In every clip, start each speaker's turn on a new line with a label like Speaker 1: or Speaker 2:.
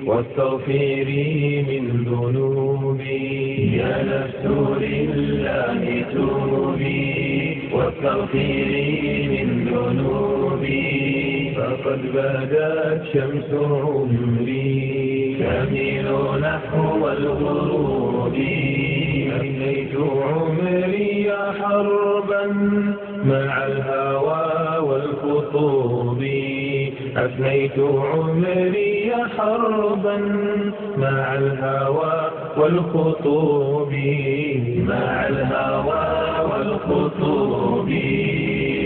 Speaker 1: واستغفري من ذنوبي يا نفس لله توبي واستغفري من ذنوبي فقد بدت شمس عمري تميل نحو الغروب أفنيت عمري حربا مع الهوى والخطوب أفنيت عمري حربا مع الهوى والخطوب مع الهوى والخطوب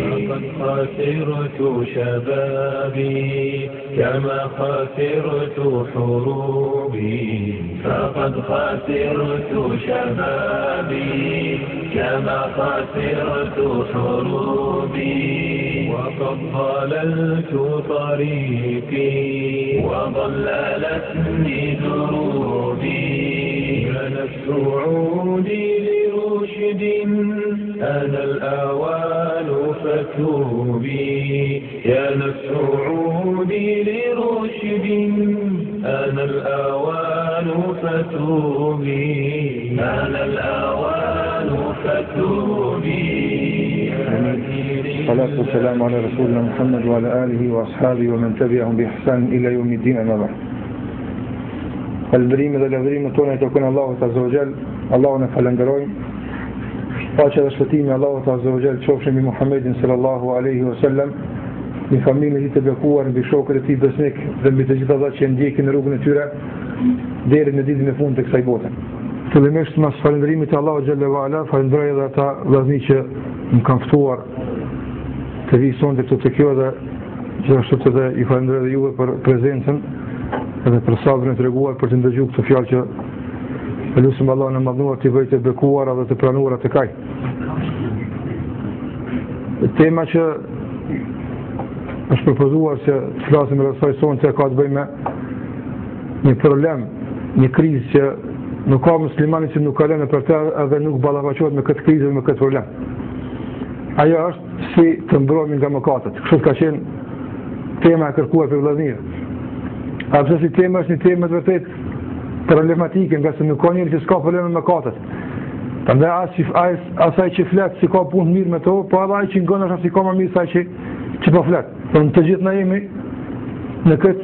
Speaker 1: فقد خسرت شبابي كما خسرت حروبي فقد خسرت شبابي كما خسرت حروبي وقد ضللت طريقي وضللتني دروبي يا نفس عودي لرشد أنا الآوان فتوبي يا نفس عودي لرشد أنا الآوان فتوبي أنا الآوان فتوبي
Speaker 2: الصلاة والسلام على رسولنا محمد وعلى آله وأصحابه ومن تبعهم بإحسان إلى يوم الدين أما بعد. Falëndërimi dhe lavdërimi tonë i takojnë Allahut Azza wa Jall. Allahun e falenderojmë. Paqja dhe shpëtimi i Allahut Azza wa Jall qofshin mbi Muhammedin sallallahu alaihi wasallam, mbi familjen e tij të bekuar, mbi shokët e tij besnik dhe mbi të gjithë ata që ndjekin rrugën e tyre deri në ditën e fundit të kësaj bote. Fillimisht mas falënderimit të Allahut Xhalla wa Ala, falenderoj edhe ata vëllezër që më kanë ftuar të vi sonte këtu te kjo dhe gjithashtu edhe ju falenderoj edhe juve për prezencën edhe për sabrin e treguar për të ndëgjuar këtë fjalë që lutem Allahun e madhnuar të bëjë të bekuara dhe të pranuara tek ai. Tema që është propozuar që të flasim rreth saj sonte ka të bëjë me një problem, një krizë që nuk ka muslimani që nuk ka lënë për të edhe nuk ballafaqohet me këtë krizë dhe me këtë problem. Ajo është si të mbrohemi nga mëkatet. Kështu ka qenë tema e kërkuar për vëllezërin. Apse si tema është një temë të vërtet problematike, nga se nuk ka njëri që s'ka probleme me mëkatet. Prandaj asaj që flet si ka punë mirë me to, po edhe ai që ngon është si ka më mirë sa që po flet. Po të gjithë na jemi në këtë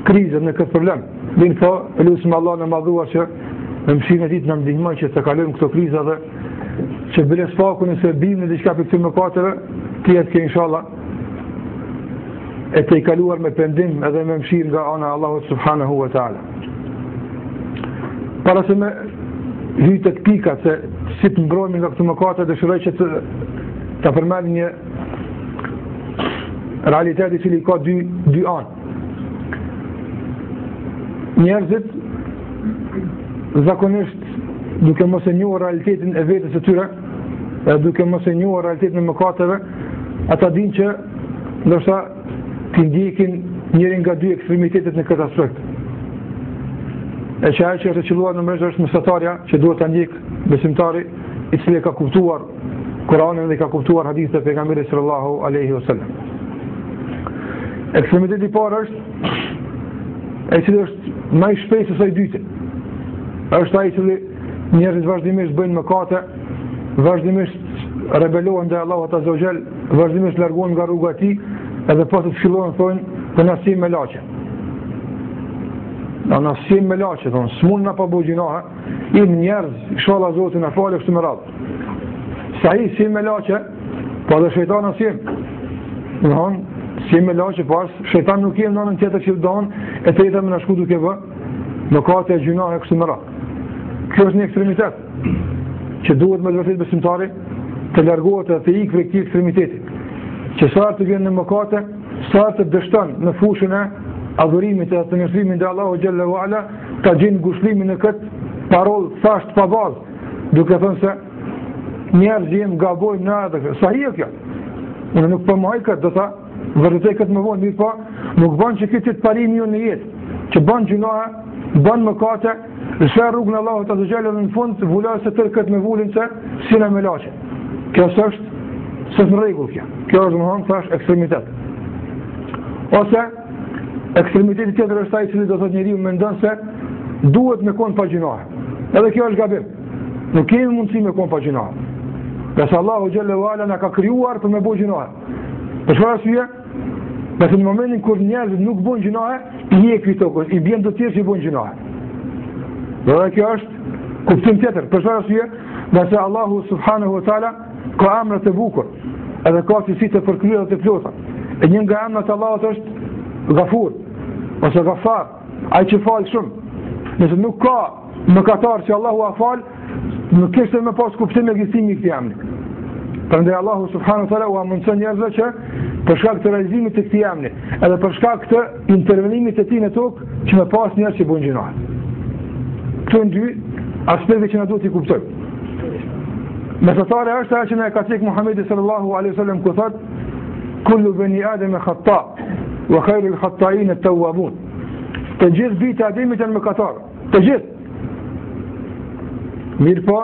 Speaker 2: krizë, në këtë problem. Mirë po, lutem Allahun e madhuar që me mëshirën e tij të na ndihmojë që të kalojmë këto kriza dhe që bile spaku nëse bim në diçka për këtë mëkateve, të jetë që inshallah e të i kaluar me pendim edhe me mëshirë nga ana Allahut subhanahu wa ta'ala. Para se me hyjë tek pikat se si të mbrohemi nga këto mëkate, dëshiroj që të përmend një realitet i cili ka dy anë. Njerëzit zakonisht duke mos e njohur realitetin e vetes së tyre, duke mos e njohur realitetin e mëkateve, ata dinë që ndoshta të ndjekin njërin nga dy ekstremitetet në këtë aspekt. E që ajo që është e qelluar në mes është mesatarja që duhet ta ndjek besimtari i cili ka kuptuar Kur'anin dhe ka kuptuar hadithet e pejgamberit sallallahu alaihi wasallam. Ekstremiteti i parë është ai cili është më i shpejtë se ai i dytë. Është ai i cili njerëzit vazhdimisht bëjnë mëkate, vazhdimisht rebelohen ndaj Allahut Azza wa Jall, vazhdimisht largohen nga rruga e tij, edhe pas të fillojnë thonë të na sim me laçe. Na sim me laçe, thonë, s'mund na pa bëj gjinoha, i njerëz, inshallah Zoti na falë kështu me radhë. Sa i sim me laçe, po dhe shejtani sim. Domthon, sim me laçe, po shejtani nuk jep në anën tjetër që don, e të më na shku duke bë mëkate e gjinoha kështu me radhë. Kjo është një ekstremitet që duhet me vërtet besimtari të largohet dhe të ikë prej këtij ekstremiteti. Që sa të vjen në mëkate, sa të dështon në fushën e adhurimit e të njëslimit dhe Allahu Gjelle wa Ala, ta gjenë ngushlimin në këtë parollë thasht pa bazë, duke thënë se njerëz jem gabojnë në edhe këtë. Sa hi e kjo? Unë nuk përmaj këtë, do ta vërtetej këtë më vonë, mirë po, nuk banë që këtë të parimi ju në jetë, që banë gjunoha, banë mëkate, shë rrugë në Allahu të Gjelle dhe në fund, vullar se tërë këtë me vullin se sina me lache. Kjo është në rregull kjo. Kjo është më thonë thash ekstremitet. Ose ekstremiteti tjetër është ai i cili do thotë njeriu mendon se duhet me kon pa gjinohe. Edhe kjo është gabim. Nuk kemi mundësi me kon pa gjinohe. Nëse Allahu xhallahu ala na ka krijuar për me bëj gjinohe. Për çfarë arsye? Nëse në momentin kur njerëzit nuk bën gjinohe, i jek tokës, i bën të tjerë që bën gjinohe. Dhe kjo është kuptim tjetër. Për çfarë arsye? Nëse Allahu subhanahu wa taala ka emra të bukur, edhe ka cilësi të përkryer dhe të plota. E një nga emrat e Allahut është Ghafur ose Ghaffar, ai që fal shumë. Nëse nuk ka mëkatar që Allahu a fal, nuk kishte më pas kuptim ekzistimi i këtij emri. Prandaj Allahu subhanahu wa taala u mundson njerëzve që për shkak të realizimit të këtij emri, edhe për shkak të intervenimit të tij në tokë, që më pas njerëz që bën gjinohe. Këto janë dy aspekte që na duhet i kuptojmë. Mesatare është ajo që na e ka thënë Muhamedi sallallahu alaihi wasallam kur thotë: "Kullu bani Adam khata, wa khairul khata'in at-tawwabun." Të gjithë bijtë e Ademit janë mëkatarë. Të gjithë. Mirë po,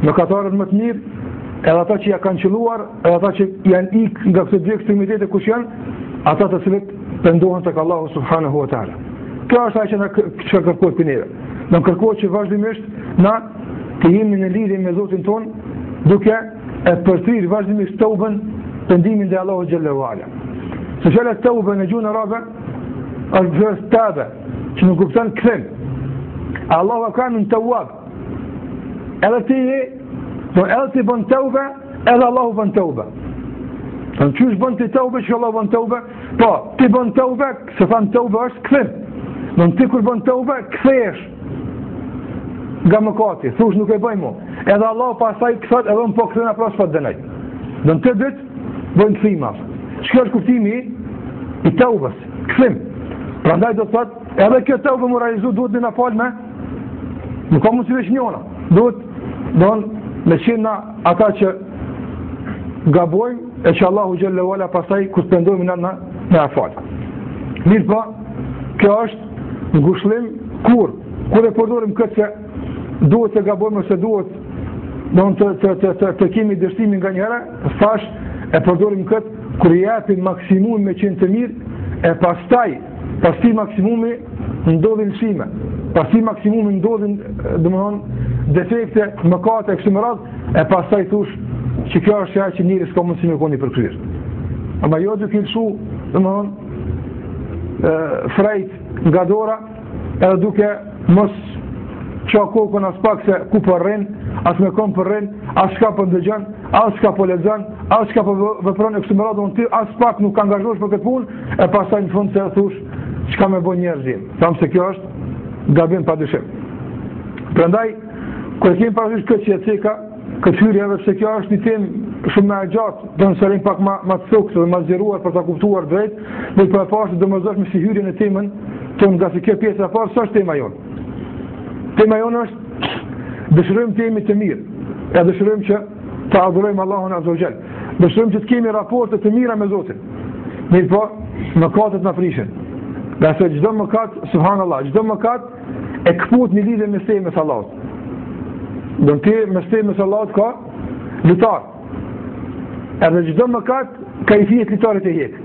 Speaker 2: mëkatarët më të mirë, edhe ata që ja kanë qelluar, edhe ata që janë ikë nga këto dy ekstremitete kush janë, ata të cilët pendohen tek Allahu subhanahu wa taala. Kjo është ajo që na kërkohet për neve. Na kërkohet që vazhdimisht na të jemi në lidhje me Zotin ton, duke e përthyer vazhdimisht tauben, pendimin te Allahu xhallahu ala. Se fjala tauba në gjuhën arabe është taba, që nuk kupton kthim. Allahu ka në tawwab. Edhe ti edhe ti bën tauba, edhe Allahu bën tauba. Në çush bën ti tauba, që Allahu bën tauba? Po, ti bën tauba, se fan tauba është kthim. Në ti kur bën tauba, kthehesh nga mëkati, thush nuk e bëj më. Edhe Allah pasaj kësat edhe më po këthena pra s'pat dënaj. Dhe në të dytë, bëjnë këthima. Çka është kuptimi i taubës, këthim. Pra ndaj do të thot, edhe kjo taubë më realizu duhet në falme, nuk ka mund si veç njona. Duhet, me qenë na ata që gabojmë, e që Allahu xhallahu ala pasaj kur spendojmë në a falë. Mirë pa, kjo është ngushëllim kur e përdorim këtë që duhet të gabojmë ose duhet të kemi dështimin nga njëra, thash e përdorim këtë kur japim maksimum me qenë të mirë, e pastaj maksimumi ndodhin lëshime, pastaj maksimumi ndodhin defekte, mëkate, kështu me radhë, e pastaj thush që kjo është ajo që njëri s'ka mundësi me koni përkryer. Ama jo duke lëshu, frejt nga dora, edhe duke mos qa kokën as pak se ku për rrin, as me kom për rrin, as shka për ndëgjën, as shka për lexon, as shka për vepron e kështu me radhë, ti as pak nuk angazhosh për këtë punë, e pastaj në fund se thush çka me bën njerëzim. Tham se kjo është gabim padyshim. Prandaj kur kemi parasysh këtë që ceka, këtë hyrje edhe pse kjo është një temë shumë më e gjatë, do të sërim pak më të thokë dhe më zgjeruar për ta kuptuar drejt, dhe për e pashtë domosdoshmë si hyrje në temën tonë, nga se kjo pjesë e parë s'është tema jonë. Tema jonë është dëshirojmë të jemi të mirë, e dëshirojmë që të adhurojmë Allahun azza wa jall. Dëshirojmë që të kemi raporte të mira me Zotin. Mirë po, mëkatet na prishin. Nga se çdo mëkat, subhanallahu, çdo mëkat e kput një lidhje mes teje me Allahut. Do të mes teje me Allahut ka litar. Edhe çdo mëkat ka i fiet litarit e jek.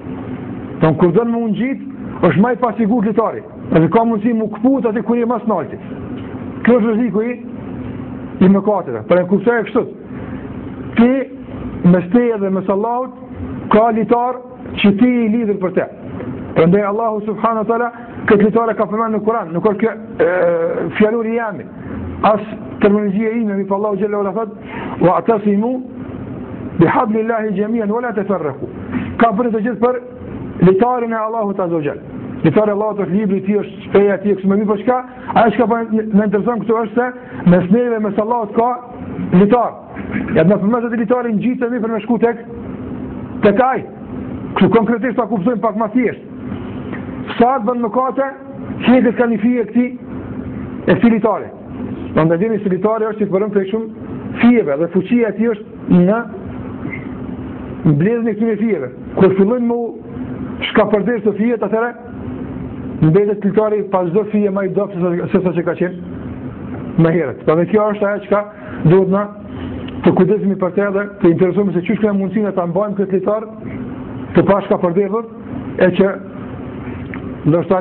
Speaker 2: Don kur don më ungjit, është më i pasigurt litari. Edhe ka mundësi mu kput atë kur je mas nalti. Kjo është rreziku i mëkateve. Për e kuptoj kështu. Ti mes teje dhe mes Allahut ka litar që ti i lidhur për te. Prandaj Allahu subhanahu wa taala këtë litar e ka përmendur në Kur'an, nuk është fjaluri jam. As terminologjia ime me Allahu xhallahu ala thot: "Wa'tasimu bihablillahi jami'an wa la tafarraqu." Ka bërë të gjithë për litarin e Allahut azza wa jall. Litari i Allahut është libri i tij, është shpreha e tij, kështu më mirë çka, ajo që më intereson këtu është se mes neve mes Allahut ka litar. Ja në përmes të litarin ngjitemi për me shku tek ai. Kështu konkretisht ta kuptojmë pak më thjesht. Sa të bën mëkate, çekat kanë fije këtij litari. Prandaj dini se litari është i përmbledhur prej shumë fijeve dhe fuqia e tij është në mbledhjen e këtyre fijeve. Kur fillojnë më shkapërdesh të fijet, atëherë mbetet litari pas çdo fije më i dobët se sa që ka qenë më herët. Prandaj kjo është ajo që duhet na të kujdesemi për të edhe të interesojmë se çish kemi mundësinë ta mbajmë këtë litar të pashkapërdeshur, e që ndoshta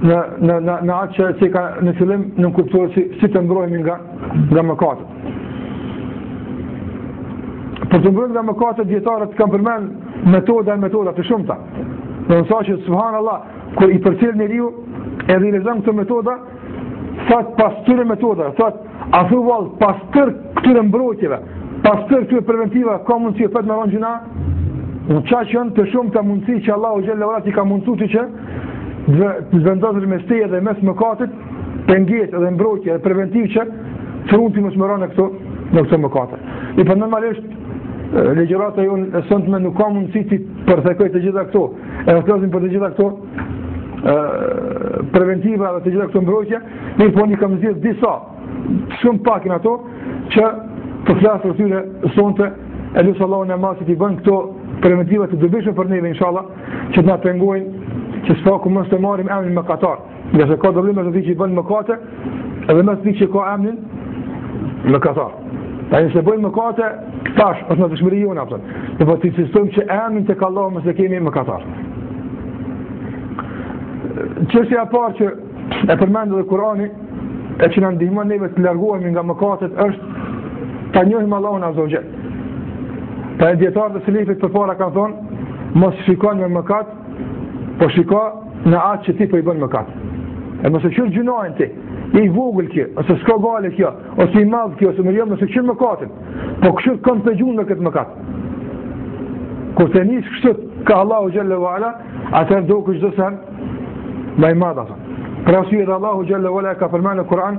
Speaker 2: në atë që ka në fillim nuk kuptohet si të mbrojmë nga mëkatet. Për të mbrojmë nga mëkatet, dietarët kanë përmend metoda të shumta. Do të thotë që subhanallahu, kur i përcjell njeriu e realizon këtë metoda, thot pas këtyre metoda, thot afruval pas këtyre mbrojtjeve, pas këtyre preventiva, ka mundësi të më rënë gjuna. Në çaj janë të shumta mundësi që Allahu xhallahu ala t'i ka mundsuar që të vendosur mes teje dhe mes mëkatit, pengesë dhe mbrojtje dhe preventiv që mund të mos morën në këto mëkate. I po normalisht legjërata jonë e sotme nuk ka mundësi të përthekoj të gjitha këto. E flasim për të gjitha këto preventiva dhe të gjitha këto mbrojtje, mirë po një kam zgjedhur disa, shumë pak në ato që të flas për tyre sonte, e lutem Allahun e Madh të bën këto preventiva të dobishme për neve inshallah, që të na pengojnë që s'paku mos të marrim emrin mëkatar. Nga se ka dobrim me të që i bën mëkate, edhe me të që ka emrin mëkatar. Tani se bëjmë mëkate, tash është në dëshmëri jona, do të insistojmë që emrin tek Allahu mos e kemi mëkatar. Çështja e parë që e përmend edhe Kurani, e që na ndihmon neve të largohemi nga mëkatet është ta njohim Allahun azza wa jall. Ta dietarët e selefit përpara kanë thonë, mos shikoni me mëkat, po shiko në atë që ti po i bën mëkat. E mos e qyr gjunojnë ti, i vogël kjo, ose s'ka gale kjo, ose i madh kjo, ose më jam mos e qyr mëkatin, po qyr kënd të gjunë në këtë mëkat. Kur të nis kështu ka Allahu xhallahu ala, atë do kush do sa më i madh atë. Për arsye që Allahu xhallahu ala ka përmendur në Kur'an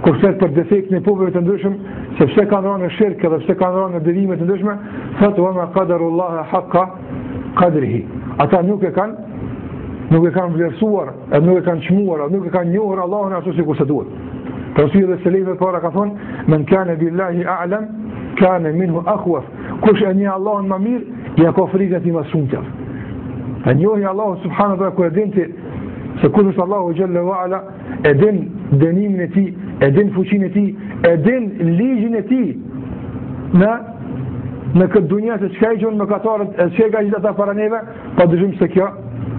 Speaker 2: kur flet për defektin e popujve të ndryshëm, sepse kanë rënë në shirk dhe sepse kanë rënë në devime të ndryshme, thotë wa ma qadarullahu haqqa qadrihi. Ata nuk e kanë vlerësuar, nuk e kanë çmuar, nuk e kanë njohur Allahun ashtu sikur se duhet. Për arsye që selefët para ka thonë, men kana billahi a'lam, kana minhu akhwaf. Kush e njeh Allahun më mirë, ja ka frikën ti më shumë. E njohi Allahu subhanahu wa taala kur e din ti se kush është Allahu xhallahu ala, e din dënimin e tij, e din fuqinë e tij, e din ligjin e tij në këtë dunja se çka i gjon mëkatarët, e çka i ata para neve, pa dyshim se kjo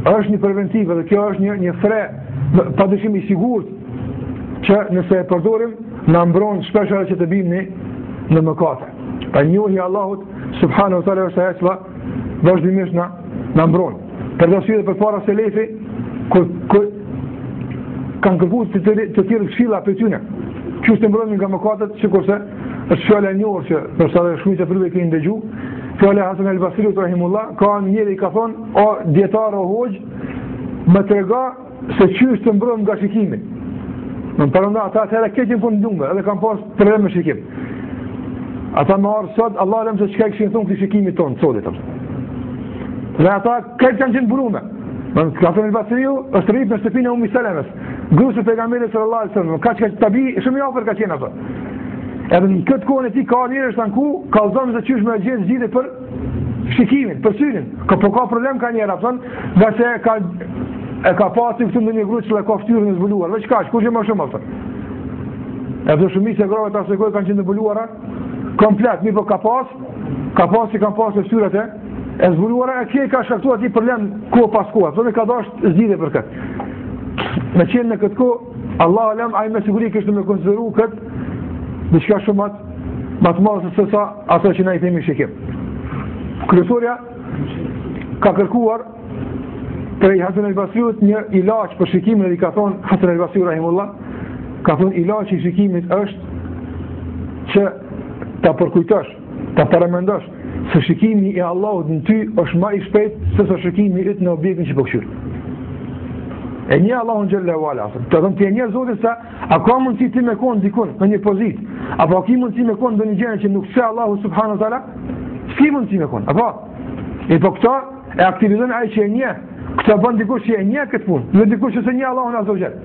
Speaker 2: është një preventivë dhe kjo është një fre, pa dyshim i sigurt që nëse e përdorim na mbron shpesh që të bimë në mëkate. Pa njohja e Allahut subhanahu wa taala është ajo që vazhdimisht na mbron. Për dashuri dhe përpara selefi kur kanë kërkuar të tjerë këshilla për tyne, që të mbronin nga mëkatet, sikurse është fjala e njohur që për sa shumë të përve keni dëgjuar, fjala e Hasan al-Basri rahimullah, ka njëri ka thonë, o dietar o hoj, më trega se çysh të mbron nga shikimi. Në parënda ata atëherë keqin punë ndumbe, edhe kanë pas problem me shikim. Ata më arë sot, Allah lëmë se çka kishin thonë këti shikimi tonë, sotit. Dhe ata këtë kanë qenë burume. Hasan al-Basriu është rrit në shtëpinë e Ummi Salamës, gruaja e pejgamberit sallallahu alaihi wasallam, ka çka tabi shumë i afër ka qenë ato. Edhe në këtë kohë ti ka njerëz që anku kallzon se çysh më gjet zgjidhje për shikimin, për syrin. Ka problem ka njerëz thon, nga se ka pasur këtu ndonjë grup që ka fytyrën e zbuluar, veç kaq, kush e më shumë afër. Edhe shumica e grave të asaj kanë qenë zbuluara komplet, mirë po ka pas fytyrat e zbuluara, e kje ka shkaktuar aty problem kohë pas kohë, thonë ka dashur zgjidhje për këtë. Me qenë në këtë kohë, Allahu alem, ai me siguri kishte më konsideruar këtë diçka shumë më të madhe se sa ato që na i themi shikim. Kryesorja ka kërkuar prej Hasan al-Basriut një ilaç për shikimin, dhe i ka thonë Hasan al-Basri rahimullah, ka thonë ilaçi i shikimit është që ta përkujtosh, ta paramendosh se shikimi i Allahut në ty është më i shpejtë se sa shikimi yt në objektin që po këshyr. E një Allahun xhallahu ala, të thonë ti e një Zotin sa a ka mundësi ti me kon dikun në një pozitë, apo ka mundësi me kon në një gjë që nuk se Allahu subhanahu wa taala, si mundësi me kon, apo e po këto e aktivizon ai që e një, këto bën dikush që e një këtë punë, jo dikush që se një Allahun azza wa jall.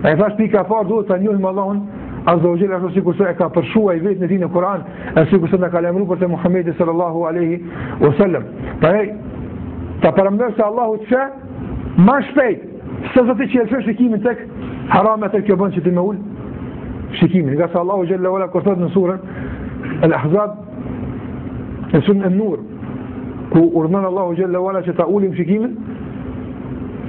Speaker 2: Ai thash pika e parë duhet ta njohim Allahun azza wa jall, ashtu sikur se e ka përshuar vetë në dinë Kur'an, ashtu sikur se na ka lajmëruar për te Muhamedi sallallahu alaihi wasallam. Pra ta paramesh se Allahu të më shpejt se zoti që e lëshë shikimin tek haram atë që bën që ti më ul shikimin, nga sa Allahu xhalla wala kur thot në surën Al-Ahzab, në surën An-Nur, ku urdhon Allahu xhalla wala që ta ulim shikimin,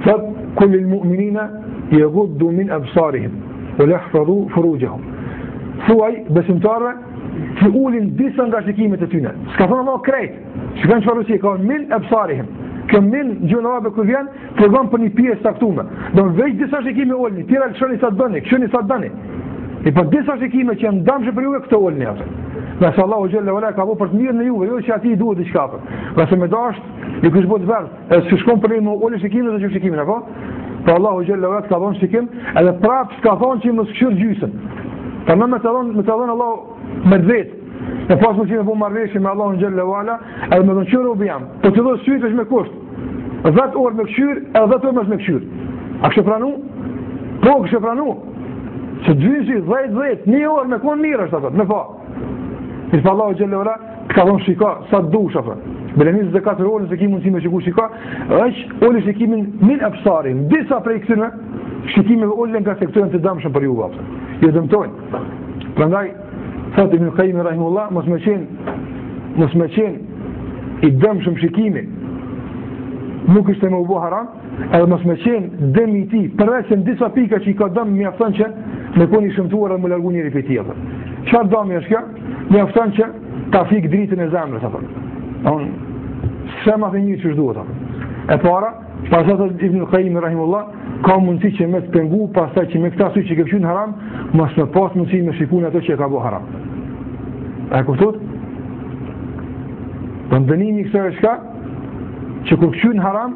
Speaker 2: thot kullil mu'minina yaghuddu min absarihim wa yahfazu furujahum. Thuaj besimtarëve që ulin disa nga shikimet e tyre. S'ka thonë Allah krejt. Shikon çfarë si ka min absarihim. Kjo min gjuna arabe kur vjen, tregon për një pjesë saktuar. Do veç disa shikime ulni, tjera lëshoni sa bëni, këshoni sa bëni. E për disa shikime që janë dëmshme për juve këto ulni atë. Nëse Allahu xhalla wala ka bërë për të mirën e juve, jo që ati duhet diçka. Nëse më dash, ju kish bëu të vërtet, se shkon për një ulë shikimin dhe shikimin apo? Po Allahu xhalla wala ka dhënë shikim, edhe prapë s'ka thonë që mos kshir gjysën. Tamë më të dhon Allahu me vetë. E pas më që me bu marrëveshje me Allahun xhalla wala, edhe me dhënë qërë u bjam. Po të dhënë sytë është me kusht. 10 orë me këshyr, edhe 10 orë me këshyr. A kështë pranu? Po, kështë pranu. Që dyshi, 10, 1 orë me konë mirë është atë, me fa. Në fa Allahu xhalla wala, të ka dhënë shika, sa të dush atë. Belenis 4 orë nëse ki mundësi me shiku shika, është uli shikimin min absarin. Disa prej këtyre shikimeve ullën nga sektorën të dëmshëm për ju atë. Jo dëmtojnë. Prandaj, thot Ibn Qayyim rahimahullah, mos me qenë i dëmshëm shikimi, nuk ishte me u bo haram, edhe mos me qenë dëmi i ti, përveç se në disa pika që i ka dëmë mjafton që me koni shëmtuar dhe më largu njëri për ti. Çfarë dëmi është kjo? Mjafton që ta fik dritën e zemrës. Shema dhe një që shduhet. E para, pasat Ibn Qayyim rahimahullah, ka mundësi që me të pengu, pastaj që me këta sy që ke fshin haram, mos me pas mundësi me shikun ato që e ka bo haram. A e kuptot? Për ndënimi kësaj është ka, që kur fshin haram,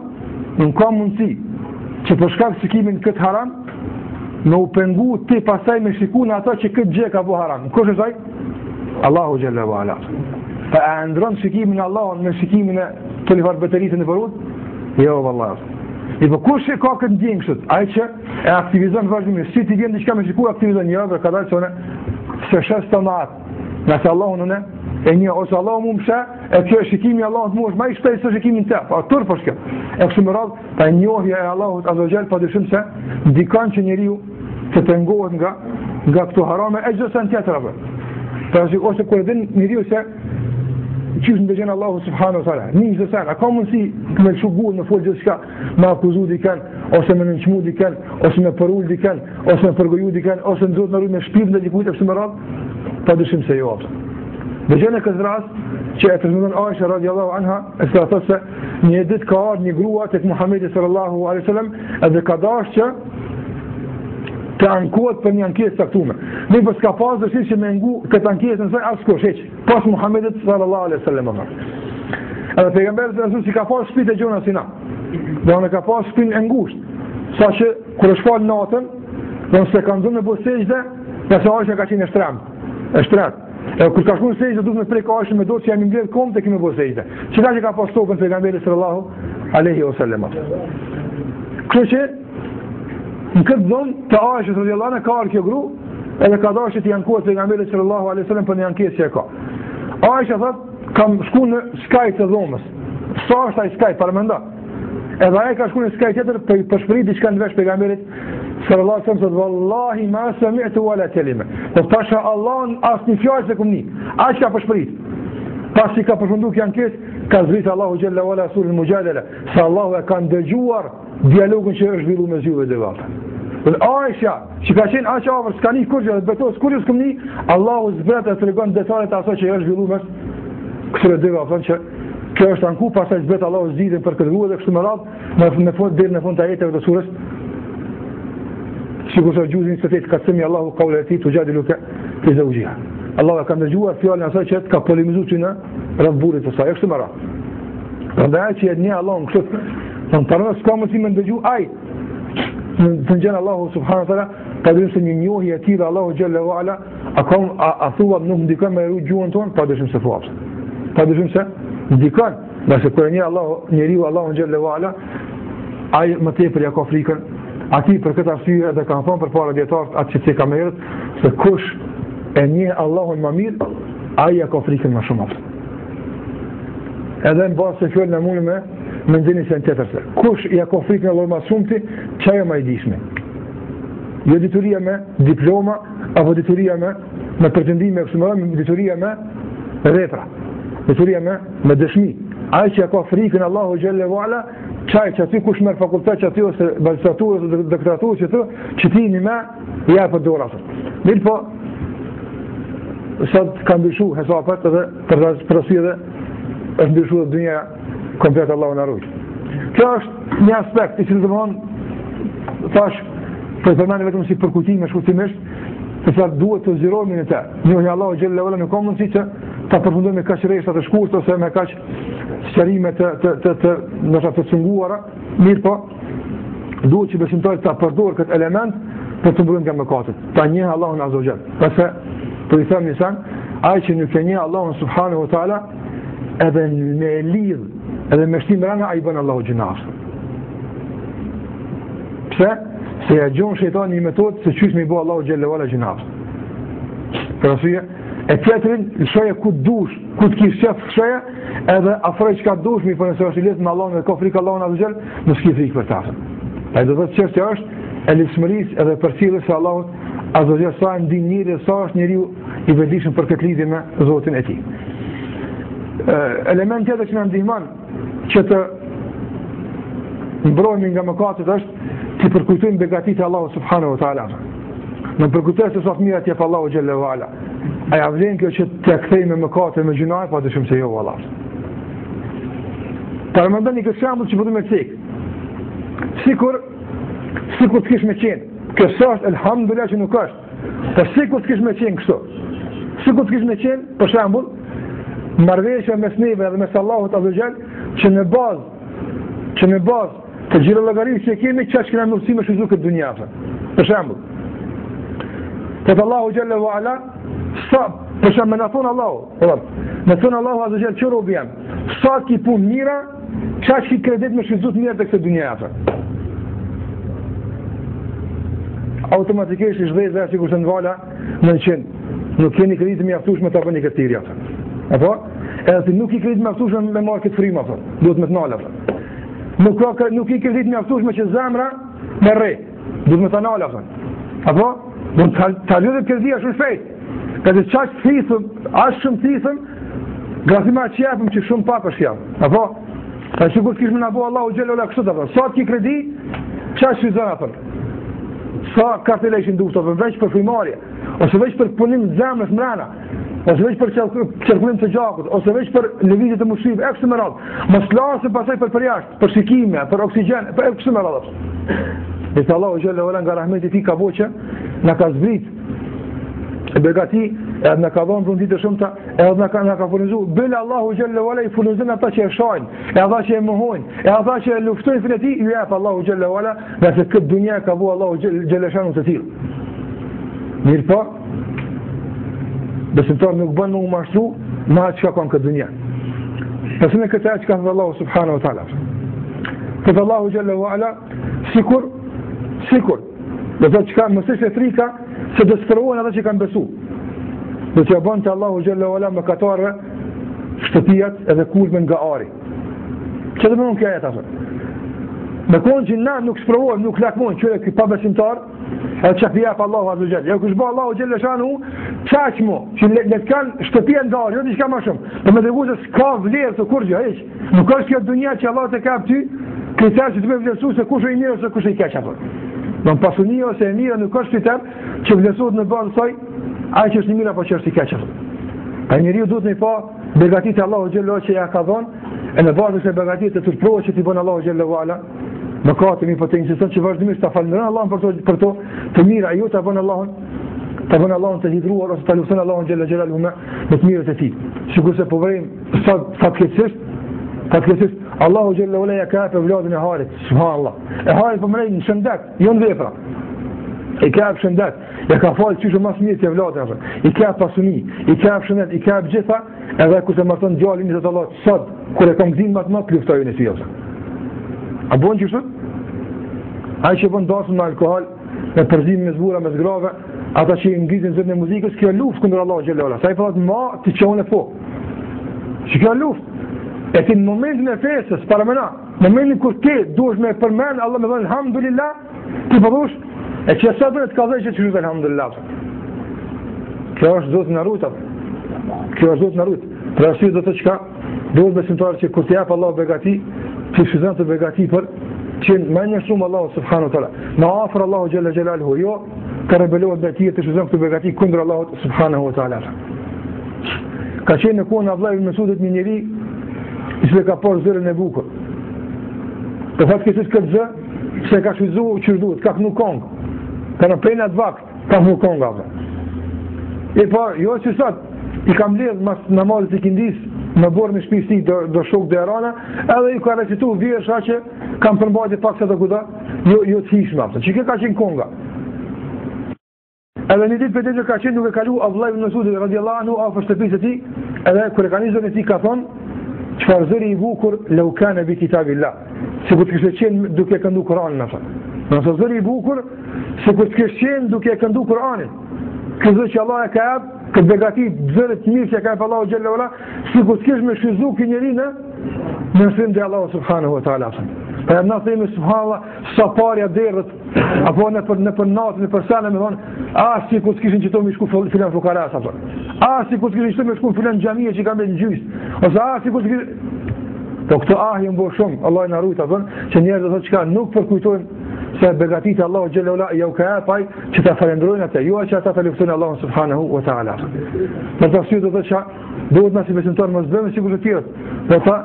Speaker 2: nuk ka mundësi që për shkak të shikimin këtë haram, me u pengu ti pastaj me shikun ato që këtë gjë ka bo haram. Kush është ai? Allahu xhalla wa ala. Pa e ndron shikimin e Allahut me shikimin e të lifar baterisë në përut? Jo, vallahi. I po kush e ka këtë ndjenjë kështu? Ai që e aktivizon vazhdimisht, si ti vjen diçka me shikuar aktivizon jo, për ka dalë se shes të mat. Nëse Allahu në e një ose Allahu më msha, e kjo shikimi i Allahut më është më i shpejtë se shikimin tëp. Po tur po shkë. E kështu me radhë, pa njohja e Allahut azza wa jall padyshim se ndikon që njeriu të pengohet nga këto harame e çdo sen tjetër apo. Tash ose kur din njeriu se qysh në dëgjen Allahu subhanahu wa taala. Një zësan, a ka mundësi me shugull me fol gjithçka, me akuzu dikan, ose me nënçmu dikan, ose me përul dikan, ose me përgoju dikan, ose në zotë në rrujt me shpirt në dikujt e kështu me radhë? Pa dyshim se jo ato. Dëgjen e këtë rast që e transmeton Aisha radiallahu anha, e se ato se një ditë ka ardhur një grua tek Muhamedi sallallahu alaihi wasallam, edhe ka dashur që të ankohet për një ankesë saktume. Ne për s'ka pas dëshirë që me ngu këtë ankesë nësaj askush heq, pas Muhammedit sallallahu alaihi wasallam. Edhe pejgamberi sallallahu si ka pas shtëpitë e gjona si na. Dhe unë ka pas shtëpinë e ngushtë, sa që kur është falë natën, dhe nëse ka ndonë me bo sejde, nëse Aisha ka qenë e shtret. Edhe kur ka shku në sejde, duke me prek Aisha me do që jam i mbledh kom të kime bo sejde. Qëta që ka pas topën pejgamberi sallallahu alaihi wasallam. Kështu që në këtë zonë të Aisha radhiyallahu anha ka ardhur kjo gru, edhe ka dashur të ankohet pejgamberit sallallahu alaihi wasallam për një ankesë që ka. Aisha thot, kam shku në skaj të dhomës. Sa është ai skaj para mendo? Edhe ai ka shku në skaj tjetër për shpërit diçka në vesh pejgamberit sallallahu alaihi wasallam, wallahi ma sami'tu wala kalima. Po pasha Allah asnjë fjalë se kumni. Aq ka për shpërit. Pasi ka përfunduar kjo ankesë, ka zbritur Allahu xhalla wala sulul mujadala. Se Allahu e ka ndëgjuar dialogun që është zhvilluar mes juve dy vata. Dhe Aisha, që ka qenë aq afër, s'ka ni kurrë dhe betos kurrë s'këmni, Allahu zbret e tregon detajet e asaj që është zhvilluar mes këtyre dy vatave, që kjo është anku, pastaj zbret Allahu zgjidhjen për këtë grua dhe kështu me radhë, në fund deri në fund të ajeteve të surës. Sikur sa gjuzin se tet ka thënë Allahu qaulati tujadiluka fi zawjiha. Allahu ka ndëgjuar fjalën e asaj që ka polemizuar ty në rreth burrit të saj, kështu me radhë. Prandaj që një Allahu kështu në parë s'ka mundësi me ndëgju aj në gjenë Allahu subhanahu wa taala, pa dyshim se një njohje e tillë Allahu xhalla wa ala, a thua nuk ndikon me rrugë gjuhën tonë, pa dyshim se thuaps. Pa dyshim se ndikon, nëse kur një njeriu Allahu xhalla wa ala, ai më tepër ja ka frikën, aty për këtë arsye edhe kanë thonë përpara dietarët atë që ka më herët, se kush e njeh Allahun më mirë, ai ja ka frikën më shumë. Edhe në basë se fjallë në mundë me mendini se në tjetër se kush ja ka frikën e Allahut më shumti, çaja më e dishme. Jo dituria me diploma, apo dituria me pretendime, dituria me repra, dituria me dëshmi. Ai që ja ka frikën Allahu xhalla wa ala, çaj që aty kush merr fakultet që aty ose magistraturë ose doktoraturë që ti një me ja për dorë atë. Mirë po, sot ka ndryshu hesapet edhe për arsye dhe është ndryshu dhe dynja komplet Allahu na ruaj. Kjo është një aspekt i cili domthon thash për të përmendur vetëm si përkujtim shkurtimisht, se sa duhet të zgjerohemi në të. Njohja Allahu xhalla wala nuk ka mundësi që ta përfundojmë me kaq rreshta të shkurtë ose me kaq sqarime të cunguara, mirë po duhet që besimtari ta përdorë këtë element për të mbrojtur nga mëkatet. Ta njeh Allahun azza wa jall. Pse për i them nisan, ai që nuk e njeh Allahun subhanahu wa taala, edhe me lidh edhe me shtim rana ai bën Allahu gjinaf. Pse? Se ja gjon shejtani një metodë se çysh me bëu Allahu xhalla wala gjinaf. Për arsye e tjetërin, lëshoje ku dush, ku të kish qef lëshoje, edhe afroj që ka dush, mi për nëse është i letë me Allahun dhe ka frikë Allahun azza wa jall, në s'ki frikë për ta. A i do të çështja është e lidhshmërisë edhe përcjelljes së Allahut azza wa jall, sa e ndin njëri dhe sa është njeriu i vetëdijshëm për këtë lidhje me Zotin e tij. Element tjetër që na ndihmon që të mbrojmë nga mëkatet është të përkujtojmë begatitë e Allahut subhanahu wa taala. Në përkujtojmë se sa fëmijë atje pa Allahu xhalla wa ala. A ja vlen kjo që të kthejmë me mëkate me gjunaj, pa dyshim se jo valla. Parëmendoni këtë shembull që po më cek. Sikur të kish me qenë. Kjo është elhamdulillah që nuk është. Po sikur të kish me qenë kështu. Sikur të kish me qenë, për shembull, marrëveshja mes neve dhe mes Allahut azza wa jall, që në bazë të gjithë llogarisë që kemi çka kemi mundësi me shfrytzuar këtë dunjë. Për shembull, te Allahu xhalla wa ala sa për shembull na thon Allahu, na thon Allahu azza wa jall çu robi jam. Sa ki punë mira, çka ki kredit me shfrytzuar mirë tek këtë dunjë. Automatikisht zhvej dhe sikur të nvala 900. Nuk keni kreditë mjaftueshme ta bëni këtë tirë. Apo? Edhe nuk i kreditë mjaftueshme me market frima apo. Duhet me të nala. Nuk i kreditë mjaftueshme që zemra me rre. Duhet me të nala apo. Apo? Do të lidhë kredia shumë shpejt. Edhe çaq thithëm, as shumë thithëm, grafima që japëm që shumë pak është jam. Apo? Ai sikur të kishme na bëu Allahu xhela ola kështu apo. Sa ti kredi, çaq shizon apo. Sa karteleshin duhet të veç për frimarje, ose veç për punim zemrës mrena, ose veç për qarkullim të gjakut, ose veç për lëvizje të mushrive, e kështu me radhë. Mos lasë pasaj për jashtë, për shikime, për oksigjen, për e kështu me radhë. Dhe të Allahu xhalla wala nga rahmeti i tij ka voçë, na ka zbrit begati, edhe na ka dhënë rëndit të shumta, edhe na ka furnizuar. Bële Allahu xhalla wala i furnizon ata që e shajnë, e ata që e mohojnë, e ata që e luftojnë për ti, ju jep Allahu xhalla wala, nga se këtë dunja ka vu Allahu xhalla shanu të tillë. Mirë po, besimtar nuk bën më mashtru me atë çka kanë këtë dunja. Pse me këtë që ka thënë Allahu subhanahu wa taala. Qoftë Allahu xhalla wala sikur do të thotë çka mos është frika se do sfrohen ata që kanë besu. Do t'ja bën te Allahu xhalla wala me katarë shtëpiat edhe kulmen nga ari. Çfarë do të thonë kjo ajet atë? Me konë që na nuk sprovohem, nuk lakmojnë qëre këj pabesimtar, edhe që pjep Allahu azza jall. Jo kush bë Allahu xhalla shanu, çaqmo, që le të kanë shtëpia ndarë, jo diçka më shumë. Po më tregues se s'ka vlerë të kurrë hiç. Nuk është kjo dunja që Allah të ka ty, kriter që të më vlerësoj se kush është i mirë ose kush është i keq apo. Don pasunia ose e mira nuk është kriter që vlerësohet në bazë saj ai që është i mirë apo që është i keq apo. Ai njeriu duhet të pa begatitë Allahu xhalla që ja ka dhënë, e në bazë se begatitë të turprohet që t'i bën Allahu xhalla wala. Më ka të mi për të insiston që vazhdimisht ta falënderojnë Allahun për to të mira, ju ta bën Allahun të hidruar ose ta luftoni Allahun xhalla xhelaluhu me të mirët e tij. Sigurisht se po vrim fatkeqësisht Allahu xhalla wala ja ka për vladin e Harit, subhanallah. E Harit po mrej në shëndet, jo në vepra. I ka shëndet, ja ka falë çështë më mirë te vladin atë. I ka pasuni, i ka shëndet, i ka gjitha, edhe kur të marton djalin e Allahut sot, kur e kam gzim më të luftojnë në sillë. A bon që shët? A i që bon dasën me alkohol, me përzim me zbura, me zgrave, ata që i ngritin zërën e muzikës, kjo luft këndër Allah xhalla wala. Sa i përdat ma të qonë e po. Që kjo luft. E ti në momentin e fesës, paramena, në momentin kur ti duesh me përmen, Allah me dhënë alhamdulillah, ti përdush, e që sa dhe të kazaj që të shuzë alhamdulillah. Kjo është zotë në rruta. Kjo është zotë në rruta. Për arsye do të çka, duhet besimtarë që kur të jap Allah begati, që shizan të begati për qenë me një shumë Allahu subhanahu wa ta'ala. Në afër Allahu Gjelle Gjelaluhu, jo ka rebelohet dhe tije të shizan të begati kundër Allahu subhanahu wa ta'ala. Ka qenë në kohën Abdullah ibn Mesudit një njeri i cili ka parë zërin e bukur. Të fatë kësës këtë zë, se ka shvizu që duhet, ka kënu kongë. Ka në pejnat vakt, ka kënu kongë avë. E pa, jo që sot, i kam ledhë mas namazit i kindis, në borë në shpisi do shok dhe erana, edhe i ka recitu vjesha që kam përmbajt e pak se të kuda, jo të hishme avë. Që ka qenë konga. Edhe një ditë për ditë ka qenë duke kalu Abdullah ibn Mesudit radiallahu anhu afër shtëpisë së tij, edhe kur e ka nisur e tij ka thonë, çfarë zëri i bukur law kana bi kitabillah. Sikur të kishte qenë duke këndu Kur'anin atë. Nëse zëri i bukur, sikur të kishte qenë duke këndu Kur'anin. Këzë që Allah e ka jap, këtë begati zërit mirë që e ka jap Allahu xhalla wala, sikur të kish me shfryzu ky njeri në mësim dhe Allahu subhanahu wa taala. Për na themi subhanallah, sa parja derët apo në për natën e persana me thonë, sikur të kishin qëto me shku filan fukaras apo. Sikur të kishin qëto me shku filan xhamia që kanë në gjys. Ose sikur të kishin po këto janë bërë shumë, Allah i na rujt apo, që njerëzit thotë çka nuk përkujtojnë se begatitë Allahu xhalla wala jau ka apaj që ta falenderojnë atë, jo që ata ta luftojnë Allahun subhanahu wa taala. Për të thënë do të duhet na si besimtar mos bëjmë sikur të tjerët, por ta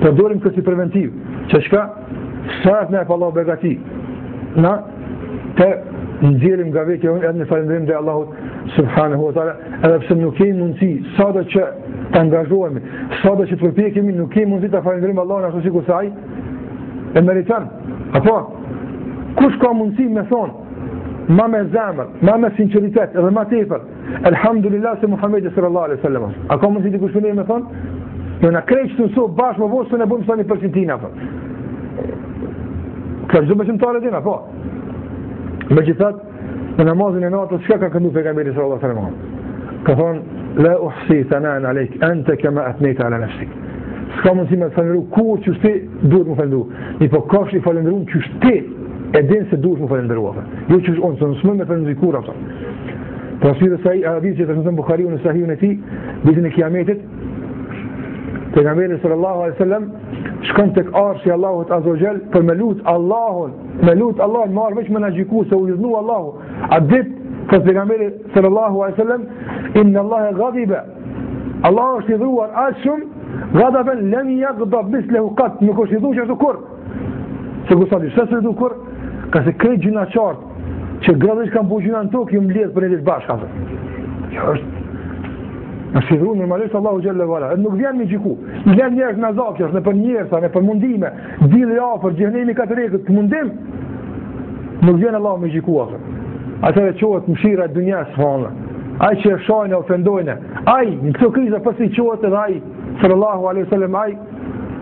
Speaker 2: përdorim këtë si preventiv, që çka sa ne pa Allahu begati na të nxjerrim nga vetja edhe në falënderim dhe Allahut subhanahu wa taala, edhe pse nuk kemi mundësi sado që të angazhohemi, sado që të përpiqemi, nuk kemi mundësi të falenderojmë Allahun ashtu sikur sa ai e meriton. Apo kush ka mundësi me thonë ma me zemër, ma me sinceritet edhe ma tepër elhamdulillah se Muhamedi sallallahu alaihi wasallam. A ka mundësi dikush me thonë? Jo na krejt të so bashkë me vosë ne bëjmë sa 1% apo. Ka çdo besimtar edhe apo. Megjithatë, në namazin e natës çka ka këndu pejgamberi sallallahu alaihi wasallam? Ka thonë la uhsi thanan alayk anta kama athnayta ala nafsik. S'ka mundësi me falendëru kur që ti duhet më falendëru. Ni po kash i falendëruar që ti e din se duhet më falendëruar. Jo që unë s'më më falendëruj kur ato. Pastaj sa i hadith që transmeton Buhariu në Sahihun e tij, ditën e Kiametit, pejgamberi sallallahu alaihi wasallam shkon tek arshi i Allahut azza wa jall për me lut Allahun, marr veç me na gjiku se u yznu Allahu. A dit ka pejgamberi sallallahu alaihi wasallam inna Allah ghadiba. Allah është i dhuar aq shumë, ghadaban lam yaghdab mislahu qat, nuk është i dhuar ashtu kur. Se gustadi, se du kur, ka se krejt gjuna qartë, që gradësh kanë po gjuna në tokë, ju mbledh për një ditë bashkë, kjo është, në shidhru normalisht Allahu xhalla wala, edhe nuk vjen me gjiku, i len njerëz me azapjes, në për njerësa, në për mundime, dili afër, xhenemi katërekët, të mundim, nuk vjen Allahu me gjiku afër. Atëre qohet mëshira e dunjas, ai që e shajnë, ofendojnë, ai, në këto kriza pasi qohet edhe ai, sallallahu alaihi wasallam, ai,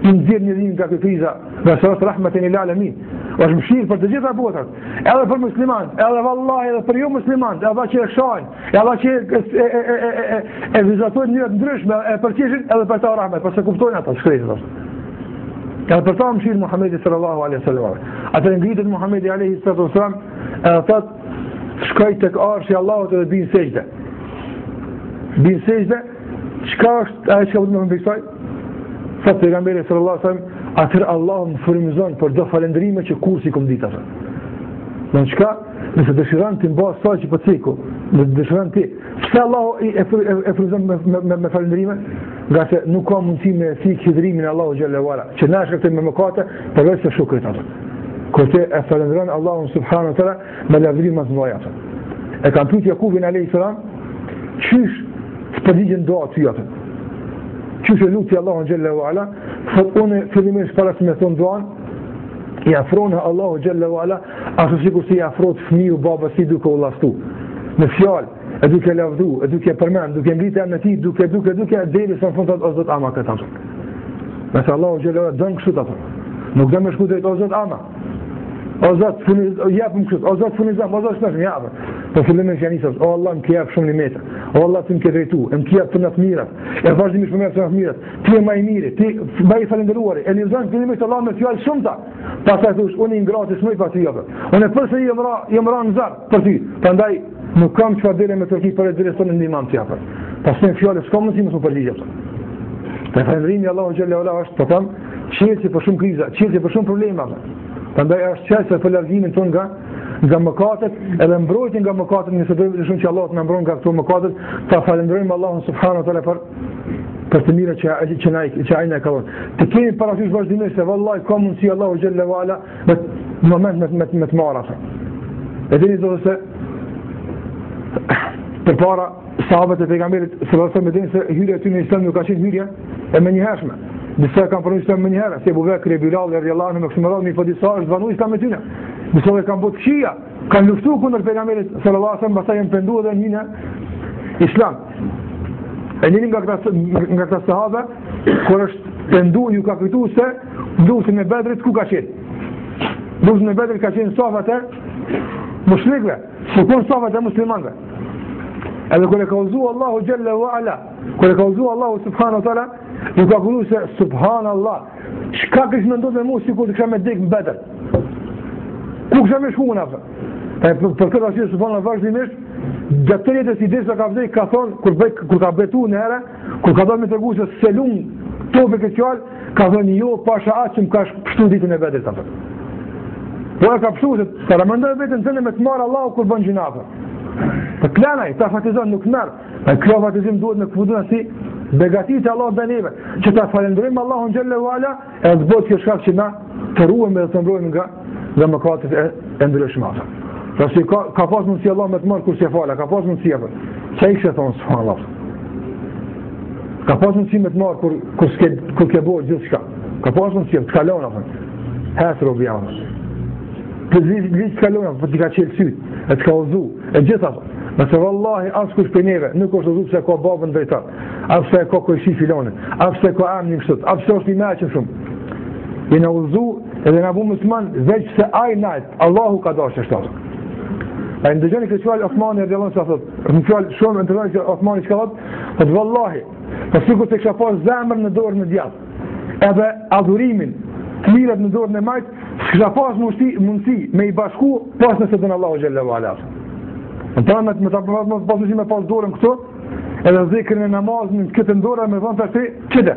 Speaker 2: i nxjerr njeriu nga kjo kriza, dhe sallallahu rahmeten lil alamin. Është mëshirë për të gjitha botrat, edhe për muslimanët, edhe vallahi edhe për jo muslimanët, edhe që e shajnë, edhe që e vizatojnë njëra të ndryshme, e përqeshin edhe për ta rahmet, përse kuptojnë ata shkretit ashtu. Edhe për ta mëshirë Muhamedi sallallahu alaihi wasallam. Atë ngritet Muhamedi alaihi wasallam, edhe thot shkoj tek arshi i Allahut edhe bin sejdë. Bin sejdë, çka është ajo që do të më bëjë? Sa pejgamberi sallallahu alaihi wasallam atër Allah më frymëzon për do falendrime që kur si kom dit atë. Në qka, nëse dëshiran të mba sa që për ciku, nëse dëshiran ti, pëse Allah e frymëzon me falendrime? Nga se nuk ka mundësi me thik hidrimin Allahu xhalla wala, që na shkëtën me mëkate, përveç se shukrit atë. Kër te e falendron Allahun subhanahu wa taala me lavdrim mas mëdha atë. E kanë pyet Jakubin alayhis salam, çish të përgjigjen doa ty atë. Qështë e luti Allahu xhalla wala, thot unë fillimisht para se me thonë duan, i afronë Allahu xhalla wala, ashtu sikur si i afrohet fëmiu babës si duke u llastu. Në fjalë, e duke lavdhu, e duke përmend, duke ngritur emrin e tij, duke deri sa në fund o Zot ama këtë atë. Nëse Allahu xhalla wala don kështu atë. Nuk do më shku drejt o Zot ama. O Zot, japëm kështu, o Zot funizam, o Zot shpesh japë. Po fillimisht janë nisur, o Allah më ke jap shumë nimet. O Allah ti më ke drejtu, më ke jap të natë mirat. E vazhdimisht më jap të natë mirat. Ti je më i miri, ti më i falendëruar. E lëzon fillimisht Allah me fjalë shumëta. Pastaj thosh, unë i ngratis më pas ty apo. Unë përsëri jam rënë zar për ty. Prandaj nuk kam çfarë dele me Turqi për drejtorin e ndihmam ti apo. Pastaj fjalë s'ka mundësi më të përgjigj ato. Te falënderimi Allahu xhalla wala është po them qelsi për shumë kriza, qelsi për shumë problema. Prandaj është qelsi për largimin ton nga mëkatet, edhe mbrojtjen nga mëkatet, nëse do të shumë që Allah na mbron nga këto mëkatet, ta falenderojmë Allahun subhanahu wa taala për të mirë që ai na ka dhënë. Të kemi parasysh vazhdimisht se vallahi ka mundsi Allahu xhalla wala në moment me të marrë atë. E dini do të se përpara sahabët e pejgamberit sallallahu alaihi wasallam dinë se hyrja e tyre në Islam nuk ka qenë hyrje e menjëhershme. Disa kanë pranuar Islam menjëherë, si Abu Bekri, Bilal radhiyallahu anhu, me këtë radhë, po disa është banuar Islam me tyre. Disa kanë bërë këshia, kanë luftuar kundër pejgamberit sallallahu alaihi wasallam, pastaj janë penduar dhe në Islam. E njëri nga këta sahabe, kur është pendu, ju ka kujtu se luftën e Bedrit ku ka qenë? Luftën e Bedrit ka qenë safat e mushrikëve, sukun safat e muslimanëve. Edhe kur e ka udhëzuar Allahu xhalla wa ala, kur e ka udhëzuar Allahu subhanahu wa taala, ju ka thënë se subhanallah, çka kish mendon me mua sikur të kisha me dek në Bedr? Ku kisha më shkuar atë? Për këtë arsye subhanallahu vazhdimisht gjatë jetës i desha ka vdek, ka thonë, kur ka betu në herë, kur ka dhënë me tregu se selum tope këtë fjallë, ka thonë jo, pasha atë që më ka pështu ditën e Bedrit atë. Po e ka pështu se të ramëndoj vetën tënde me të marë Allahu kur bën gjinafë. Të klanaj, ta fatizon nuk merë, e kjo fatizim duhet me këfuduna si begatit e Allah beneve, që ta falendrim Allahun xhalla wala, e të bëtë kjo shkak që na të ruem dhe të mbrojmë nga mëkatet e ndryshme. Pasi ka pas mundësi Allah me të marrë kur se fala, ka pas mundësi apo. Çai kishte thonë subhanallah. Ka pas mundësi me të marrë kur ke bërë gjithçka. Ka pas mundësi të kalon apo. Hasro bian. Të vizit kalon apo të ka qelë syt, e të ka udhëzu, e gjitha. Nëse vallahi askush për neve nuk është udhëzu se ka babën drejtar, apo se ka koshi filonin, apo se ka amnin kështu, apo se është i mëshëm shumë. Jena udhëzu edhe na bu musliman veç se ai nalt, Allahu ka dashur ashtu. A ndëgjoni këtë fjalë Osmani radhiyallahu anhu thotë, një fjalë shumë interesante që Osmani ka thotë, vallahi, po sikur të kisha pas zemrën në dorën e djathtë, edhe adhurimin, të mirët në dorën e majt, kisha pas mundësi me i bashku pas nëse don Allahu xhalla wala. Antamet me ta pasuesi me pas dorën këtu, edhe zikrin e namazit në këtë dorë me vonë tash çdo.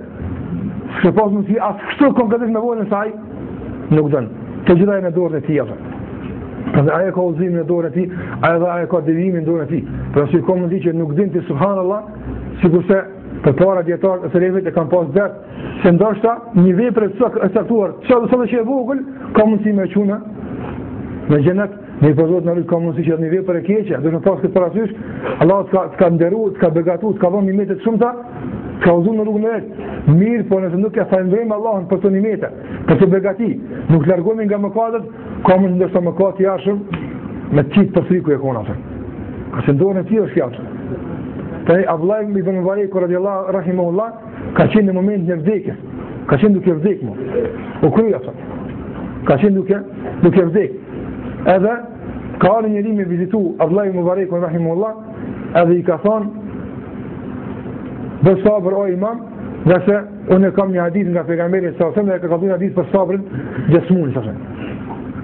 Speaker 2: Kisha pas mundësi as kështu konkretisht me volën saj, nuk don. Të gjitha në dorën e tij atë. Aja ka udhëzimin në dorën e tij, aja ka devimin në dorën e tij. Por si komo di që nuk din ti subhanallah, sikurse përpara dietar ose revit e kanë pas dert, se ndoshta një vepër e caktuar, çfarë që e vogël, ka mundësi me çuna në xhenet, ne pozot në ka mundësi që një vepër e keqe, do të pas këtë parasysh, Allah ka nderuar, ka begatuar, ka dhënë nimetet shumëta, ka udhëzuar në rrugën e vet. Mirë, po nëse nuk e falenderojmë Allahun për të nimete, për të begati, nuk largohemi nga mëkatet, ka mund ndoshta mëkat i jashtëm me çit për friku e kona atë. Ka se dorën e tij është kjo. Tani Abdullah ibn Mubarak radhiyallahu rahimahullah ka qenë në moment në vdekje. Ka qenë duke vdekur. U krye atë. Ka qenë duke vdekur. Edhe ka ardhur njëri me vizitu Abdullah ibn Mubarak rahimahullah, edhe i ka thonë bë sabër o imam, dhe se unë kam një hadith nga pejgamberi sallallahu alaihi wasallam dhe ka kalluar hadith për sabrin gjasmun thashë.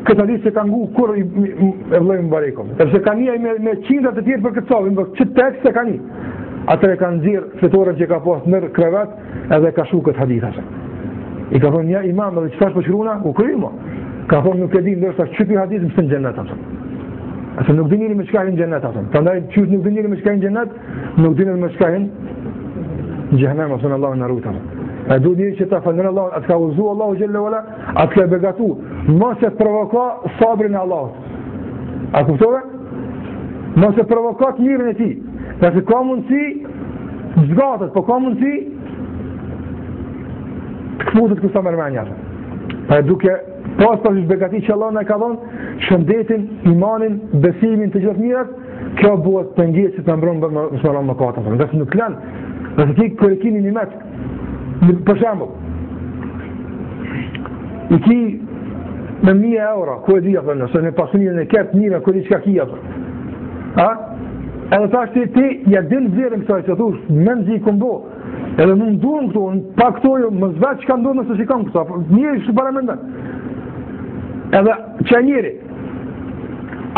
Speaker 2: Këtë hadith se ka ngu kur e vllai Mubarakut. Sepse ka një me qindra të tjerë për këtë sabër, por ç't tekst se ka një. Atë e kanë nxjerr fletorën që ka pas në krevat edhe ka shu këtë hadith thashë. I ka thonë ja imam, edhe çfarë po shkruana? U krymo. Ka thonë nuk e di ndoshta ç'ky hadith më thën xhenet thashë. Ase nuk dini me çka në xhenet thashë. Prandaj çu nuk dini me çka në xhenet, nuk dini me çka Jahannam ose Allahu na ruaj. A do të që ta falën Allahu, atë ka udhëzu Allahu xhalla wala, atë ka begatu, mos e provoka sabrin e Allahut. A kuptove? Mos e provoka mirën e tij. Nëse ka mundsi, zgatet, po ka mundsi të kthut ku sa më manja. Pa duke pas begati që Allah na ka dhënë shëndetin, imanin, besimin të gjithë mirat, kjo bëhet pengesë që të mbron me mëkatet. Nëse nuk lan nëse ti kërë kini një metë, për shembull, i ki me 1.000 euro, ku e dhja, nëse në pasunirën e ketë njëra, ku e di qka kia, edhe ta është ti, ja din vlerën kësaj, që thush, me nëzi i këmbo, edhe më nduën këto, pa këto jo, më zvetë që ka nduën nëse shikon këto, njëri që para mendën, edhe që njëri,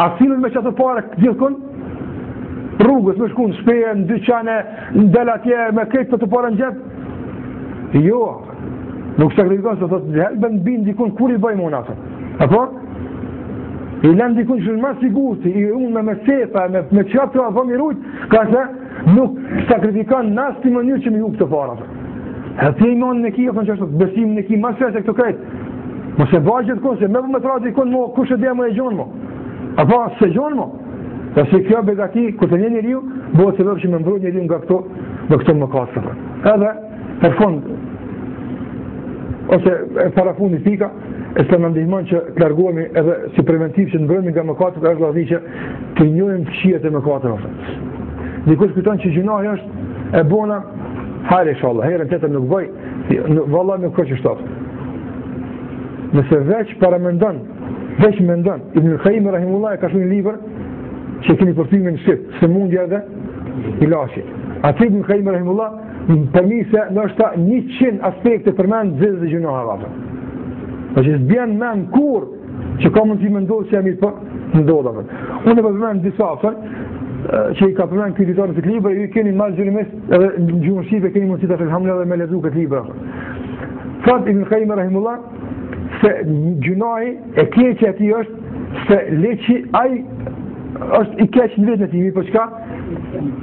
Speaker 2: a silën me që të pare gjithkun, rrugës me shku në shpeje, në dyqane, në del atje, me këtë për të parë në gjep. Jo, Nuk sakrifikon se thotë helben bin dikun kur I bëjmë unë atë. Apo? I lën dikun që është më sigurt, I unë me sefa, me çfarë apo më rujt, ka se nuk sakrifikon në asnjë mënyrë që më jep të para. Atë imanin e kia që është besimin e kia më së këto krejt. Mos e bëjë gjithkohë se më tra dikun mo kush e dhe më e gjon mo. Apo se gjon mo. Pasi kjo begati kur të vjen njeriu, bëhet se vetëm më mbrojë njeriu nga këto mëkate. Edhe për fund ose para fundit pika e të më ndihmon që të largohemi edhe si preventiv që të mbrojmë nga mëkatet është vëllai që të njohim fshihet e mëkateve. Dikush kujton që gjunaja është e bona, hajde inshallah, herën tjetër nuk bëj, vallahi nuk ka çështot. Nëse veç mendon, Ibn Qayyim rahimullah ka shkruar një libër që keni përthimin shit, sëmundja dhe ilaçi. Atë Ibn Qayyim rahimullah përmise nështë 100 aspekte përmend zezë dhe gjunaha. Po që s'bjen men kur që ka mund t'i mendoj se jam I për ndodhave. Unë e përmend disa që I ka përmend këtë editorët të libra, ju keni mas gjërimes edhe në gjuhën shqipe keni mundësi të alhamdulillah dhe me lexu këtë libra. Thot Ibn Qayyim rahimullah se gjunahi e keqja e tij është se leçi ai është I keq në vetën e tij, por çka?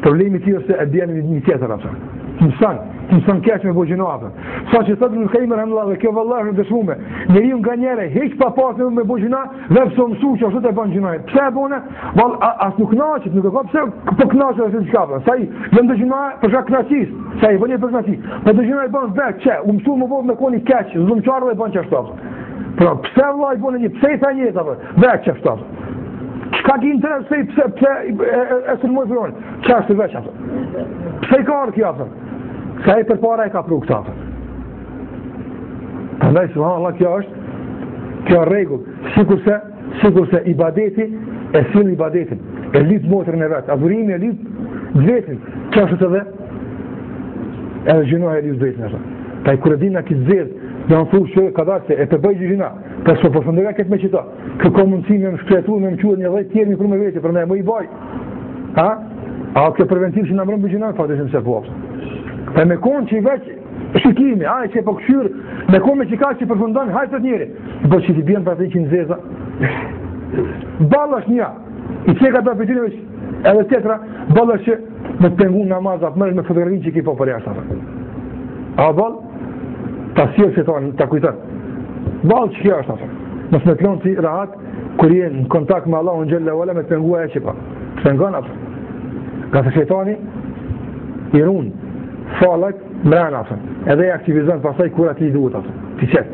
Speaker 2: Problemi I tij është se e bën një tjetër atë. Mëson keq me gjunave. Sa që thotë Ibn Qayyim rahimullah dhe kjo vallahi është dëshmume. Njeriu nganjëherë hiç pa pasur me gjuna dhe pse mësu që ashtu të bën gjunave. Pse e bën? Vall as nuk kënaqet, nuk e ka pse po kënaqet asnjë çka. Sa I vjen të gjuna për shkak kënaqësisë. Sa I vjen për kënaqësi. Po të gjuna I bën vetë çe, u mësu më vonë me koni keq, zullumçar dhe bën çashtu. Po pse vallai bën një, pse I tha një apo? Vetë çashtu. Çka ke interes pse e sulmoj fillon? Çfarë të veç atë? Pse I ka ardhur kjo atë? Sa I përpara I ka pru këta. Prandaj subhanallahu kjo rregull, sikurse ibadeti e sill ibadetin, e lidh motrën e vet, adhurimi e lidh vetin, çështë edhe gjunoja e lidh vetin. Ta I kur e dinë që zez, do të thosh që ka dashur e të bëj gjuna, për të përfunduar këtë me çito. Kë komunicimin me shkretuar me quhet një lloj tjetër për me vete, për ne më I baj. Ha? A kjo preventiv që na mbron me gjuna, fatisht se po. Pa me konë që I veç shikimi, aj që po këshyr, me konë me qika që përfundon, hajtë të njëri. Po që ti bjenë për atë që në zeza. Balla është një, I qeka të apetine veç, edhe tjetra, balla është që me të pengu namazat, mërë me fotografin që ki po për jashtë. A ball, ta sirë që ta kujtën. Ball që kjo është asë. Nësë me të lonë si rahat, kur jenë në kontakt me Allah në gjellë e ola, me të pengu e që pa. Të pengon atë. Ka se shetani, I runë, falak mrena asë, edhe I aktivizon pasaj kur ati I duhet asë, ti qetë,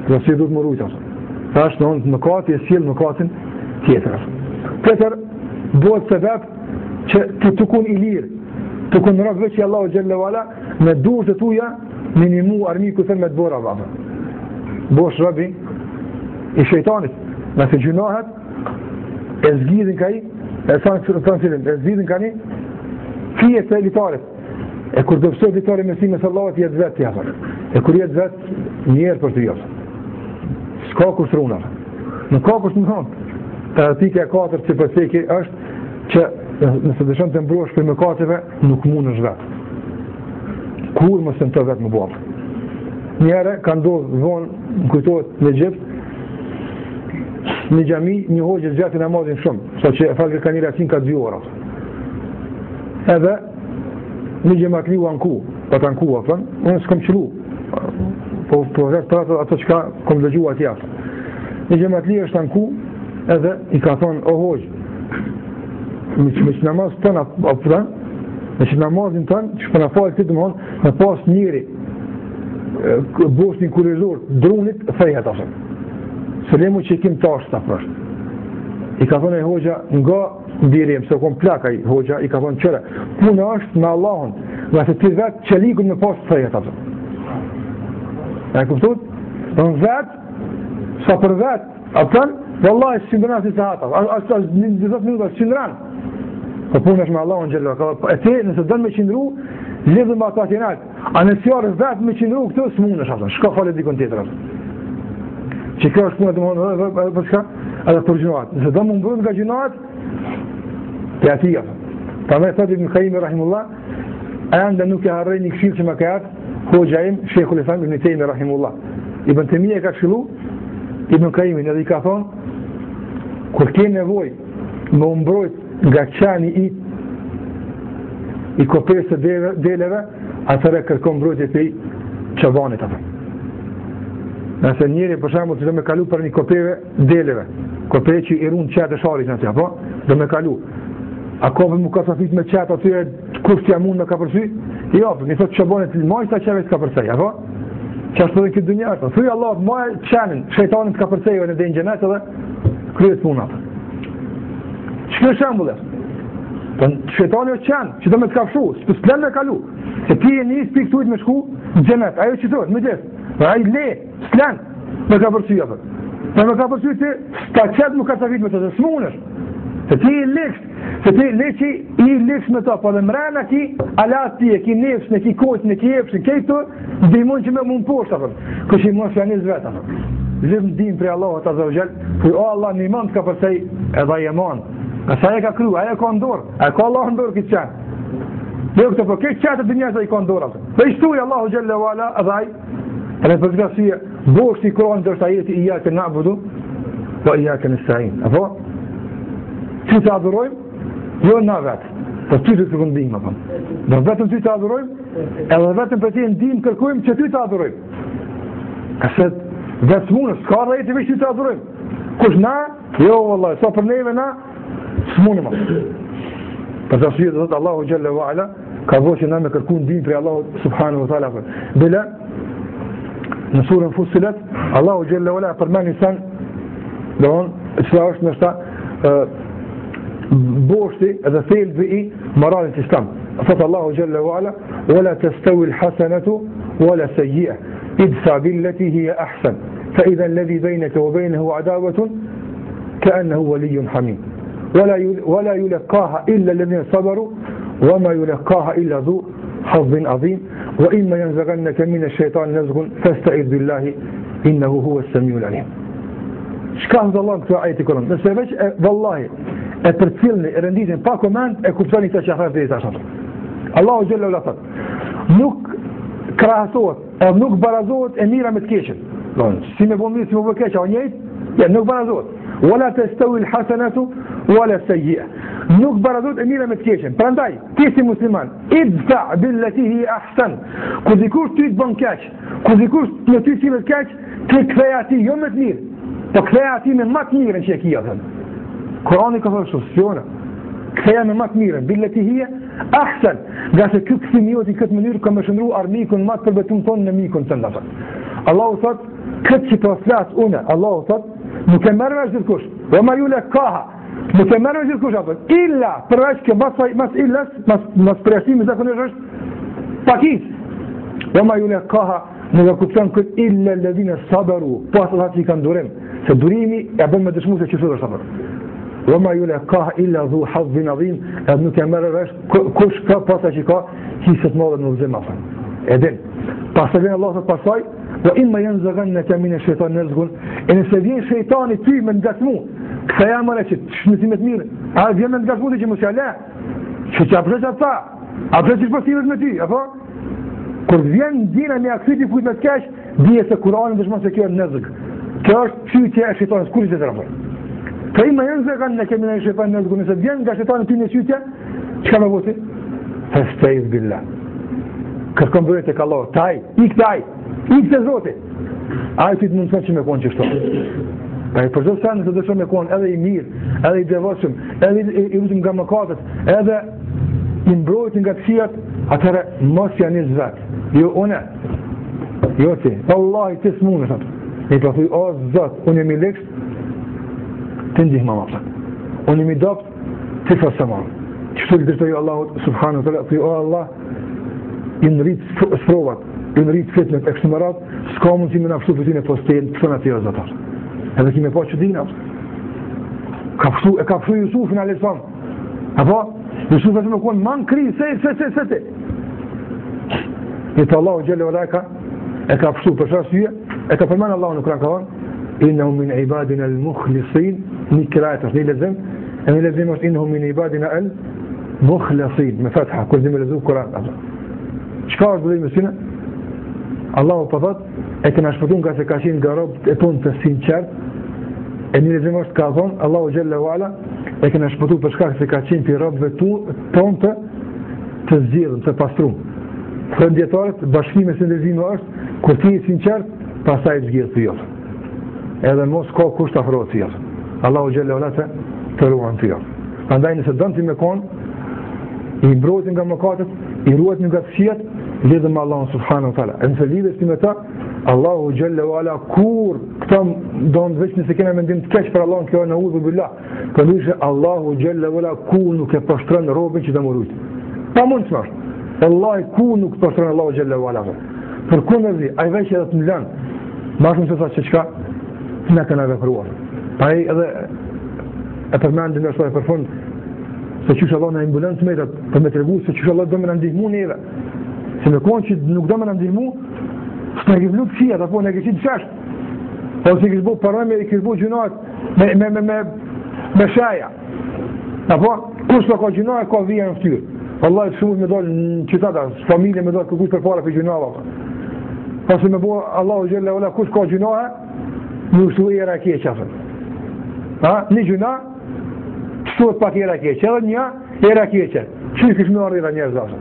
Speaker 2: dhe si duhet më rujtë asë. Ta është në onë mëkati e silë mëkatin tjetër asë. Tjetër, bëhet sebeb që të kun I lirë, të kun në rëkë veç I Allahu Gjelle Vala, me durë të tuja, minimu armi këtër me të bora vazë. Bosh rëbi I shejtanit, nëse gjunahet, e zgjidhin ka I, e zgjidhin ka ni, fije të elitarit, e kur do pësot ditore me si me sallavat jetë vetë tja, e kur jetë vetë njerë për të jashtë. S'ka kur shruna. Nuk ka kur shruna. Praktike e 4 që përseki është që nëse dëshon të mbrosh për mëkateve, nuk mund është vetë. Kur më së në të vetë më bërë. Njere ka ndodhë vonë, më kujtojtë në Egjipt, një gjami, një hoqë zgjati namazin shumë, sa që falke ka një reaksin ka 2 ora. Edhe një gjemat liu anku, pa të anku, unë s'kom qëlu, po rrët për ato që ka kom dëgju atja. Një gjemat liu është anku, edhe I ka thonë, o hoqë, me që namaz tënë apëran, me që namazin tënë, që për në falë këtë më honë, me pas njëri, boshtin kurizor, drunit, fejhet asëm. Sëlemu që I kim tashtë të përshë. I ka thonë e hoxha nga birim, se kom plaka I hoxha, I ka thonë qëre, punë është me Allahun, nga se ti vetë që ligun me pasë të fejet atë. E këptut? Në vetë, sa për vetë, atën, vëllaj, shindran si se hata, ashtë 20 minuta, shindran. Po punë është me Allahun gjellë, e ti nëse dënë me qindru, lidhën me ata tjenat, a nësë jarë vetë me qindru këtë, së mund është atën, shka falet dikon tjetër atën. Që kjo është punë të mënë, për shka? Edhe për gjunaat. Nëse do më mbrojnë nga gjunaat, të atia. Ta me thot Ibn Qayyim rahimullah, ende nuk e harrej një këshirë që më ka jetë, hoxha im, Sheikhul Islam Ibn Taymi rahimullah. Ibn Taymija ka këshillu Ibn Qayyimin edhe i ka thonë, kur ke nevojë me umbrojt nga qani i kopesë të deleve, atëre kërkon mbrojtje pe çabanit atë. Nëse njëri për shembull do me kalu për një kopeve deleve, kopeve që i ruan çatë sharit aty, apo do me kalu. A ka më ka safit me çatë aty kush t'ia mund me ka përsy? Jo, ne thot çabanit më sa çave ka përsej, apo? Çfarë në këtë dunja? Thuaj Allah, më çanin, shejtani ka përsej në den xhenet edhe kryet puna. Çka shembull është? Po shejtani është çan, që do me të kafshu, s'plan me kalu. Se ti je nis pikë tuaj me shku në xhenet, ajo që thotë, më des. Ai le, s'plan me ka përsy apo. Po me ka përsy ti, ta çet më ka safit me të smunesh. Se ti i leksh, se ti leqi i leksh me ta, po dhe mrena ki alat ti e ki nefsh, ne ki kojt, ne ki epshin, kejto, dhe i mund që me mund poshtë, apër. Kësh i mund shjanis vetë, apër. Zhëm dim për Allah, ta zëvgjel, për o Allah një mund ka përsej edhe i eman. Asa e ka kru, aja ka ndorë, aja ka Allah ndorë këtë qanë. Dhe këtë për këtë qatë të njëzë i ka ndorë, apër. Dhe i shtuj Allahu gjelle wala, edhe aj, edhe për të gasie, boshtë i Koran dërsa jeti i jake na'budu, wa i jake nista'in. Apo? Ty të adhurojmë, jo na vetë, për ty të të këndim, dhe vetëm ty të adhurojmë, edhe vetëm për ti ndim kërkojmë që ty të adhurojmë. Këse vetë smunës, s'ka dhe jeti veç ty të adhurojmë. Kush na, jo vëllaj, sa për neve na, s'munëm. Për të asyjet dhe dhëtë Allahu Gjelle wa Ala, ka vo që na me kërku ndim për Allahu Subhanahu wa Ta'ala. Bile, në surën Fussilet, Allahu Gjelle wa Ala përmen njësan, dhe onë, qëla është nështa, boshti edhe thelbi i moralin islam. Thot Allahu Jalla wa Ala, "Wala tastawi al-hasanatu wala sayyi'ah, idfa billati hiya ahsan, fa idha alladhi baynaka wa baynahu adawatun ka'annahu waliyyun hamim. Wala yulqaha illa alladhina sabaru, wama yulqaha illa dhu hazzin 'azim, wa imma yanzaghannaka min ash-shaytani nazghun fasta'id billahi innahu huwa as-sami'ul 'alim." Çka thot Allah këtu ajeti Kur'an? Nëse veç vallahi e për cilëni, e renditin pa komend, e kuptoni këtë që a thërë të i tashtë. Allahu Gjellë u lasat. Nuk krahasohet, edhe nuk barazohet e mira me të keqen. Si me bo mirë, si me bo keqa, o njëjt, nuk barazohet. Wala të stawi l-hasanatu, wala sayyi'a. Nuk barazohet e mira me të keqen. Prandaj, ti si musliman, idfa billati hi ahsan. Ku dikush ty të bën keq, ku dikush në ty si me të keq, ti kthej ati jo me të mirë, po kthej ati me më të mirën që e kia thënë. Kurani ka thënë shosjona, ktheja me matë mirën, billeti hije, ahsen, nga se këtë këthimi joti këtë mënyrë ka më shëndru armikun matë përbetun tonë në mikun të ndafër. Allahu thot, këtë që të flasë une, Allahu thot, nuk e mërë veç gjithkush, o ma jule kaha, nuk e mërë veç gjithkush atër, illa, përveç ke mas illas, mas preasimi zakonisht është pakis, o ma jule kaha, në dhe kupton këtë illa ledhine sabaru, po asë atë që i kanë durim, se durimi e bën me dëshmu se që sot është sabër. Wama yulqaha illa dhu hazzin azim, edhe nuk e merr vesh kush ka pasa që ka hiset madhe në udhëzim afër. Edin. Pastaj vjen Allahu thot pasaj, wa imma yanzaghannaka min ash-shaytan nazghun, e nëse vjen shejtani ty me ngatmu, ktheja më që shëndetime të mirë. A vjen me ngatmu që mos ja lë? Që çfarë bëj ata? A bëj çfarë posimet me ty, apo? Kur vjen dina me aktyti fut me të keq, dije se Kurani dëshmon se kjo është nazg. Kjo është pyetje e shejtanit, kur i të rrafoj. Ka ima yanzaghannaka min ash-shaytan nazghun, nëse vjen nga shejtani ty në pyetje, çka më voti? Fastaiz billah. Kërkon bërë tek Allah, taj, ik të Zoti. Ai ti mund të thotë që me konë çështë. Pa i përdo sa nëse dëshon me konë edhe i mirë, edhe i devotshëm, edhe i lutem nga mëkatet, edhe i mbrojtë nga këqijat, atëherë mos janë vetë. Jo unë. Jo ti. Wallahi ti s'mundesh atë. Ne po thuj, o Zot, unë jam i lekë, ti ndihmë më pas. Unë jam i dopt, ti fasama. Çfarë të drejtoj Allahut subhanahu wa taala, o Allah, i nërit sprovat, i nërit fitnet e kështë më ratë, s'ka mund si me nafështu për ti në postel, pësën atë jo zatar. Edhe ki me po që dina. E ka pështu Jusufin a.s. Apo? Jusuf e të me konë man kri, se. E të Allahu Gjelle Vala e ka pështu për shasuje, e ka përmanë Allahu në Kur'an ka thonë, innahu min ibadina al-mukhlisin, një kirajt është një lezim, e një lezim është innahu min ibadina al-mukhlisin, me fatha, kur dhe me lezu Kur'an. Qka është bëdhej me sine? Allahu po thot, e kena shpëtuar nga se ka qenë nga robët e tonë të sinqert. E një lexim është ka thonë, Allahu xhallahu ala, e kena shpëtuar për shkak se ka qenë për robëve tonë të zgjedhur, të pastruar. Thënë dietarët, bashkimi së leximit është kur ti je sinqert, pastaj zgjedh ty jot. Edhe mos ka kusht afrohet ty jot. Allahu xhallahu ala të ruan ty jot. Prandaj nëse don ti me kon, i mbrojtën nga mëkatet, i ruajtën nga fshihet, lidhëm me Allahun subhanahu wa taala. Nëse lidhesh ti me ta, Allahu xhallahu ala kur këto don veç nëse kena mendim të keq për Allahun, kjo në udhë billah. Këndyshe Allahu xhallahu ala ku nuk e poshtron robën që të murojt. Pa mund të thosh. Wallahi ku nuk poshtron Allahu xhallahu ala. Për kundërzi, ai veç edhe të mlan. Ma shumë se sa çka na kanë vepruar. Pa edhe e përmendim ashtu për fund se çush Allah na imbulon të metat për me tregu se çush Allah do më na ndihmu neve. Se me konë që nuk do më na ndihmu, s'na ke vlu fshijat apo ne ke qenë çash. Po si ke bëu para me ke bëu gjunat me shaja. Apo kush ka gjunat ka vjen në fytyrë. Wallahi shumë më dal në qytet, familja më dal kërkuj për para për gjunat. Po se më bëu Allahu xhallahu ala kush ka gjunat, nuk thuaj era keq atë. Ha, një gjunat shtuat pak era keq, edhe një era keq. Çi kish më ardhi njerëz ashtu.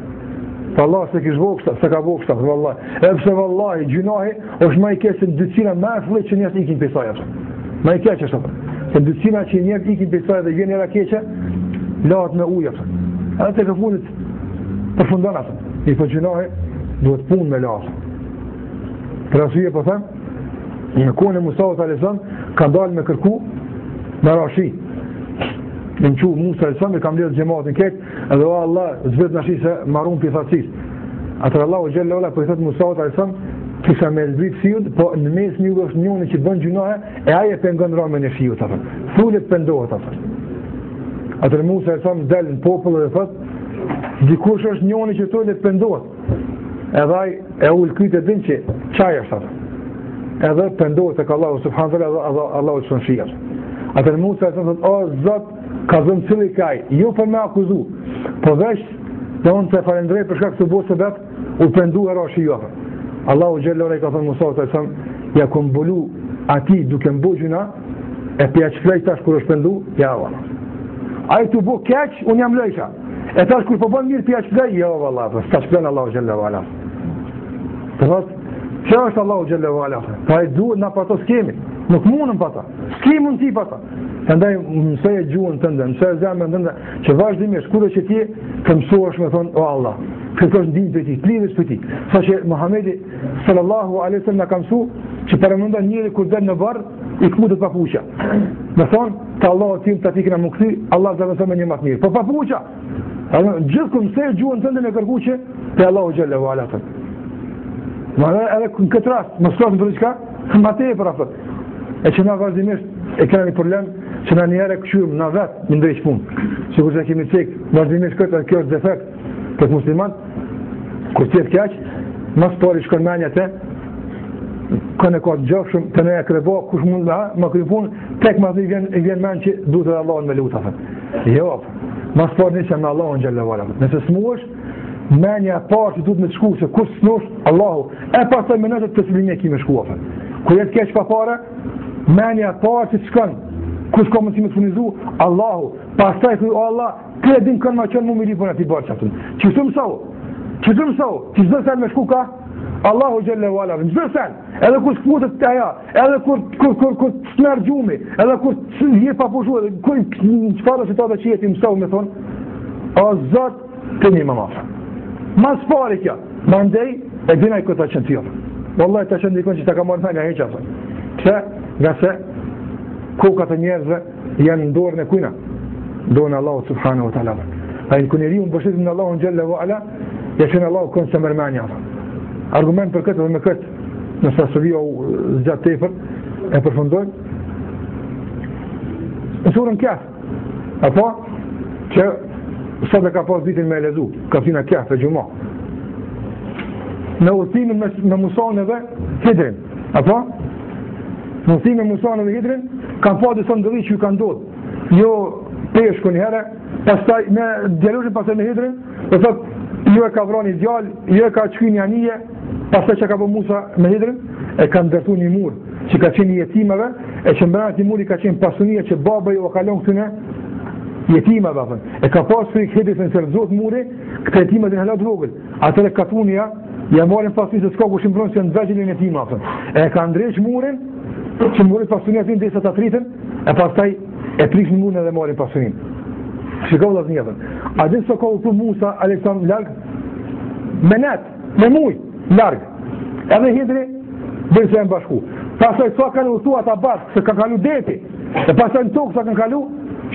Speaker 2: Po Allah se kish voksta, se ka voksta, vallahi. Edhe vallahi gjunahi është më i keq se dycina më e fllë që njerëz ikin pesaj ashtu. Më i keq është atë. Se dycina që njerëz ikin pesaj dhe vjen era keq, lahet me ujë ashtu. Edhe te fundit përfundon atë. I po gjunahi duhet punë me lahet. Për arsye po them, në kohën e Musa alayhisalam ka dalë me kërku me rashi. Në që Musa alayhisalam e kam lidhë gjematin këtë, edhe o Allah zbet në shi se marun për thatësis. Atër Allahu xhallahu ala për i thëtë Musa alayhisalam, kisa me zbrit fiut, po në mes një është njëni që të bën gjunahe, e aje pengon ramen e fiut atër. Fullet pendohet atër. Atër Musa alayhisalam delë në popullë dhe thëtë, dikush është njëni që tullet pendohet. Edhe aj e ullë kytë e din që qaj është atër. Edhe pendohet e ka Allahu subhanahu wa taala edhe Allahu të shënshijat. Atër Musa alayhisalam thëtë, o Zot, ka zëmë cili kaj, jo për me akuzu, po veç dhe unë të falendrej për shkak të bosë bet, u pendu e rashi jofe. Allahu xhallahu ala ka thënë Musa alayhisalam, ja kom bulu ati duke mbu gjuna, e pja qëklej tash kur është pendu, ja valla. A i të bu keq, unë jam lejqa. E tash kur po bën mirë pja qëklej, ja valla, s'ta qëklen Allahu xhallahu ala. Të thotë, që është Allahu xhallahu ala? Pa i duhet na pa to s'kemi, nuk mundëm pa ta, s'ki mund ti pa ta. Andaj mësoj e gjuhën tënde, mësoj e zemrën tënde, që vazhdimisht kur që ti të mësohesh me thonë, o Allah, kërkosh ndihmë për ti, lidhesh për ti. Sa që Muhamedi sallallahu alaihi wasallam na ka mësu që përmendon njëri kur del në varr, i kmutet papuçja. Me thonë, të Allahu tim të tikna më kthy, Allah zëvendëson me një më të mirë. Po papuçja. Gjithku mësoj e gjuhën tënde me kërkuçe te Allahu xhallahu ala. Ma edhe në këtë rast, më shkon për diçka, më tepër aftë. E që na vazhdimisht e kemi një problem që na njëherë këshyrim na vetë në ndryq punë. Sikur se kemi cekë, vazhdimisht këtë, kjo është defekt këtë musliman, kur tjetë keq, mas pari shkon menja te, kënë e ka të gjofshëm, të ne e krebo, kush mund më kry punë, tek mas i vjen men që duhet edhe Allahun me luta. Jo, mas pari nisja me Allahun xhallahu ala. Nëse smuesh, menja e parë që duhet me të shku, se kush smuesh, Allahu, e pastaj me nëtët të cilin e ki me shku. Kur jetë keq pa pare, menja e parë që të shkon, kush ka mundësi me të furnizu? Allahu. Pastaj thuj, o Allah, ti e din kënë ma qënë mu mi lipën ati barë qatën. Qështu mësau? Që çdo sen me shku ka? Allahu xhallahu ala. Çdo sen. Edhe kur s'futet të aja, edhe kur s'merë gjumi, edhe kur je pa pushu, edhe kur çfarë situata që jeti mësau me thonë, o Zot, të një më mafë. Mas pari kjo, mandej, e dinaj këtë të qënë tjofë. Wallahi të qënë dikon që të ka marrë thajnë a heqa, pse? Nga se, kokat e njerëzve janë në dorën e kujna, dorën e Allahu subhanahu wa taala. Ai në kuneri unë bështetim në Allahu xhallahu ala, ja që në Allahu kënë se mërmanja. Argument për këtë dhe me këtë, nëse asovia u zgjatë tepër, e përfundojnë. Në surën Kehf, apo, që sot e ka pas ditin me lezu, kafina Kehf e gjuma. Në udhëtimin me Musaun edhe Hidrin, apo? Në udhëtimin me Musaun edhe Hidrin, kanë pa disa ndëlli që ju kanë ndodhë. Jo peshku një herë, pastaj me djelushin pastaj me Hidrin, dhe thot, ju e ka vrani djallë, ju e ka qky një anije, pastaj që ka bërë Musa me Hidrin, e ka ndërtu një mur që ka qenë jetimave, e që mbrana këtij muri ka qenë pasunia që baba ju ka lënë këtyne jetimave. E ka pas frikë Hidrit se rrezot muri, këta jetimat janë halat vogël. Atëre katunia ja marrin pasunisë s'ka kush mbron se në vegjëlin e jetimave. E ka ndreq murin, që muri pasunia tin derisa ta tritën, e pastaj e prishin murin dhe marrin pasuninë. Shikoj vëllazërin. A dhe sa ka u Musa Aleksan larg me net, me muj, larg. Edhe Hidri dhe se e bashku. Pastaj sa kanë udhëtuar ata bashkë, se kanë kalu deti. E pastaj në tokë sa kanë kalu,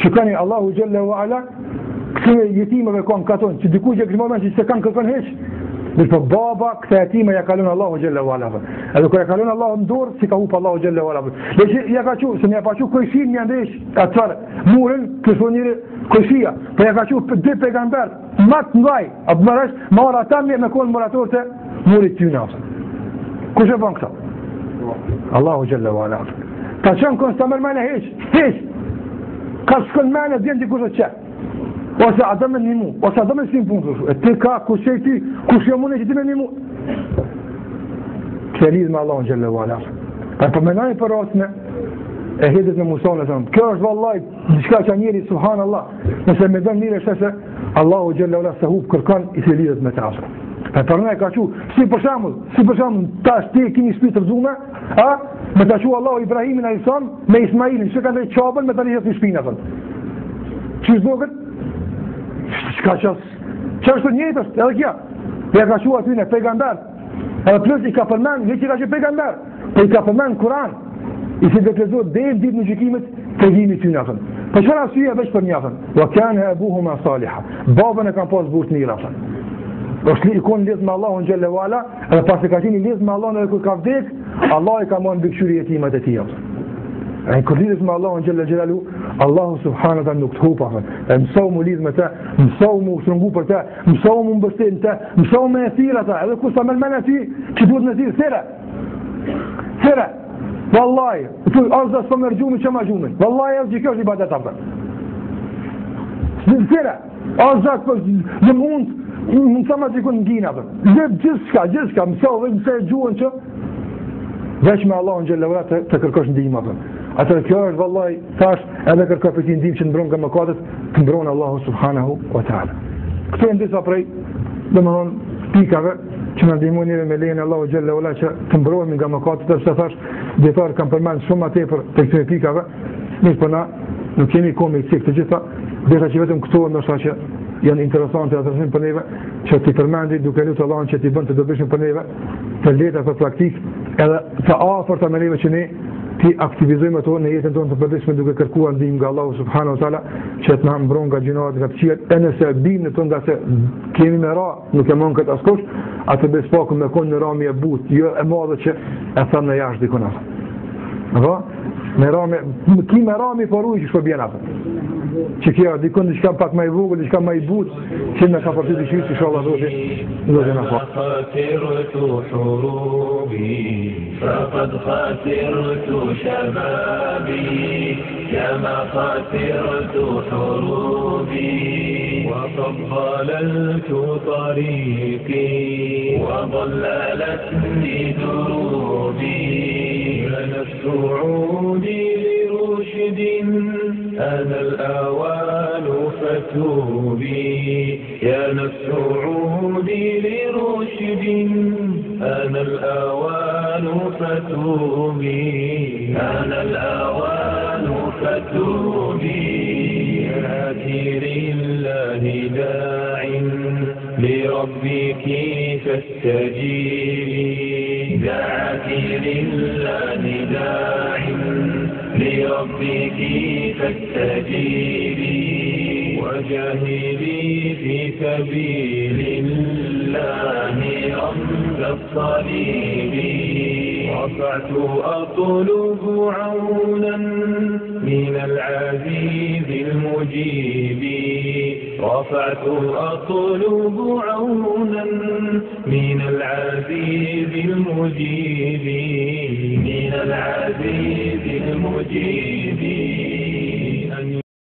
Speaker 2: shikoni Allahu Jalla wa Ala, këto jetimave kanë katon, që dikush e kishë moment që se kanë kërkon hiç. Dhe po baba këta jetima ja kalon Allahu Jalla wa Ala. Edhe kur ja kalon Allahu në dorë, si ka hup Allahu Jalla wa Ala. Dhe ja ka thënë, se ne pa thënë kujshin një ndesh atë murin, kësonire kujshia. Po ja ka thënë dy pejgamber, më të mëdhaj, apo më rash, marr ata me kon morator të murit ty nafs. Kush e bën këtë? Allahu Jalla wa Ala. Ka qenë konstamën më hiç. Ka shkon më në dinë dikush të çë. Ose adam në nimu, ose adam në sim punës. E ti ka kushej ti, kush jam unë që ti më nimu. Këriz me Allahu Jalla wa Ala. Pa përmenoj për rastin e Hidrit në Musa në zonë. Kjo është vallahi diçka që njëri subhanallah, nëse më dën mirë është se Allahu Jalla wa Ala se hub kërkon i se lidhet me të asaj. Pa përmenoj ka thënë, si për shembull, tash ti keni shpirt rëzume, me ta thua Allahu Ibrahimin alayhis salam me Ismailin, që kanë çapën me tani në shpinë atë. Çish bëhet? Çka është njëjtë, edhe kjo. Ja ka thua aty në pejgamber. Edhe plus i ka përmend, që ka qenë pejgamber, po i ka përmend Kur'an. I se dekrezohet dhe ditë në gjykimit tregimi ty natën. Po çfarë arsye veç për natën? Wa kana abuhuma salihah. Babën e kanë pas burr të mirë natën. Është ikon lidh me Allahun Xhella Wala, edhe pasi ka qenë lidh me Allahun edhe kur ka vdek, Allah i ka marrë mbikëqyrje jetimat e tij. Ai kur lidh me Allahun Xhella Xhelalu, Allahu subhanahu wa taala nuk të hupa. Mësoj mu lidh me të, mësoj mu shtrëngu për të, mësoj mu mbështet të, mësoj me thirr ata, edhe kur sa më aty, që duhet në thirr sera. Wallahi, tu arza s'po më rgjumi çama gjumin. Wallahi as dikë është ibadet apo. Sera, arza po në mund nuk sa më dikon ngina apo. Gjithçka, mësoj gjuhën që veç me Allahun Xhella Wala të kërkosh ndihmë apo. Atë kjo është vallahi thash edhe kërkoj për ndihmë që mbron nga mëkatet, të mbron Allahu subhanahu wa taala. Këto janë disa prej domethënë pikave që na ndihmojnë me lejen e Allahu Xhella Wala që të mbrohemi nga mëkatet, sepse thash dietar kanë përmend shumë më tepër të këtyre pikave, mirë po na nuk kemi kohë me të gjitha, dera që vetëm këto ndoshta që janë interesante atë për neve, që ti përmendi duke lutur Allahun që ti bën të dobishëm për neve, të lehta për praktik, edhe të afërta me neve që ne ti aktivizojmë ato në jetën tonë të përditshme duke kërkuar ndihmë nga Allahu subhanahu wa taala që të na mbron nga gjinohat nga këqijat, e nëse bimë tonë nga se kemi me ra, nuk e mund këtë askush, atë bespaku me konë në rami e butë, jo e madhe që e thamë në jashtë dikon asë. Apo? Ki me rami paru i që shpo bjen asë. Që kja dikon në qka pak ma i vogël, në qka ma i butë, që me ka përti të qyrë, që shala dhoti, dhoti në fa.
Speaker 1: فقد خسرت شبابي كما خسرت حروبي وقد ضللت طريقي وضللتني دروبي أنا السعود لرشد أنا الأوان فتوبي يا نفس عودي لرشد أنا الأوان فتوبي أنا الأوان فتوبي ذاكر الله داع لربك فاستجيبي ذاكر الله داع لربك فاستجيبي وجاهدي في سبيل الله رمز الصليب رفعت أطلب عونا من العزيز المجيب رفعت أطلب عونا من العزيز المجيب من العزيز المجيب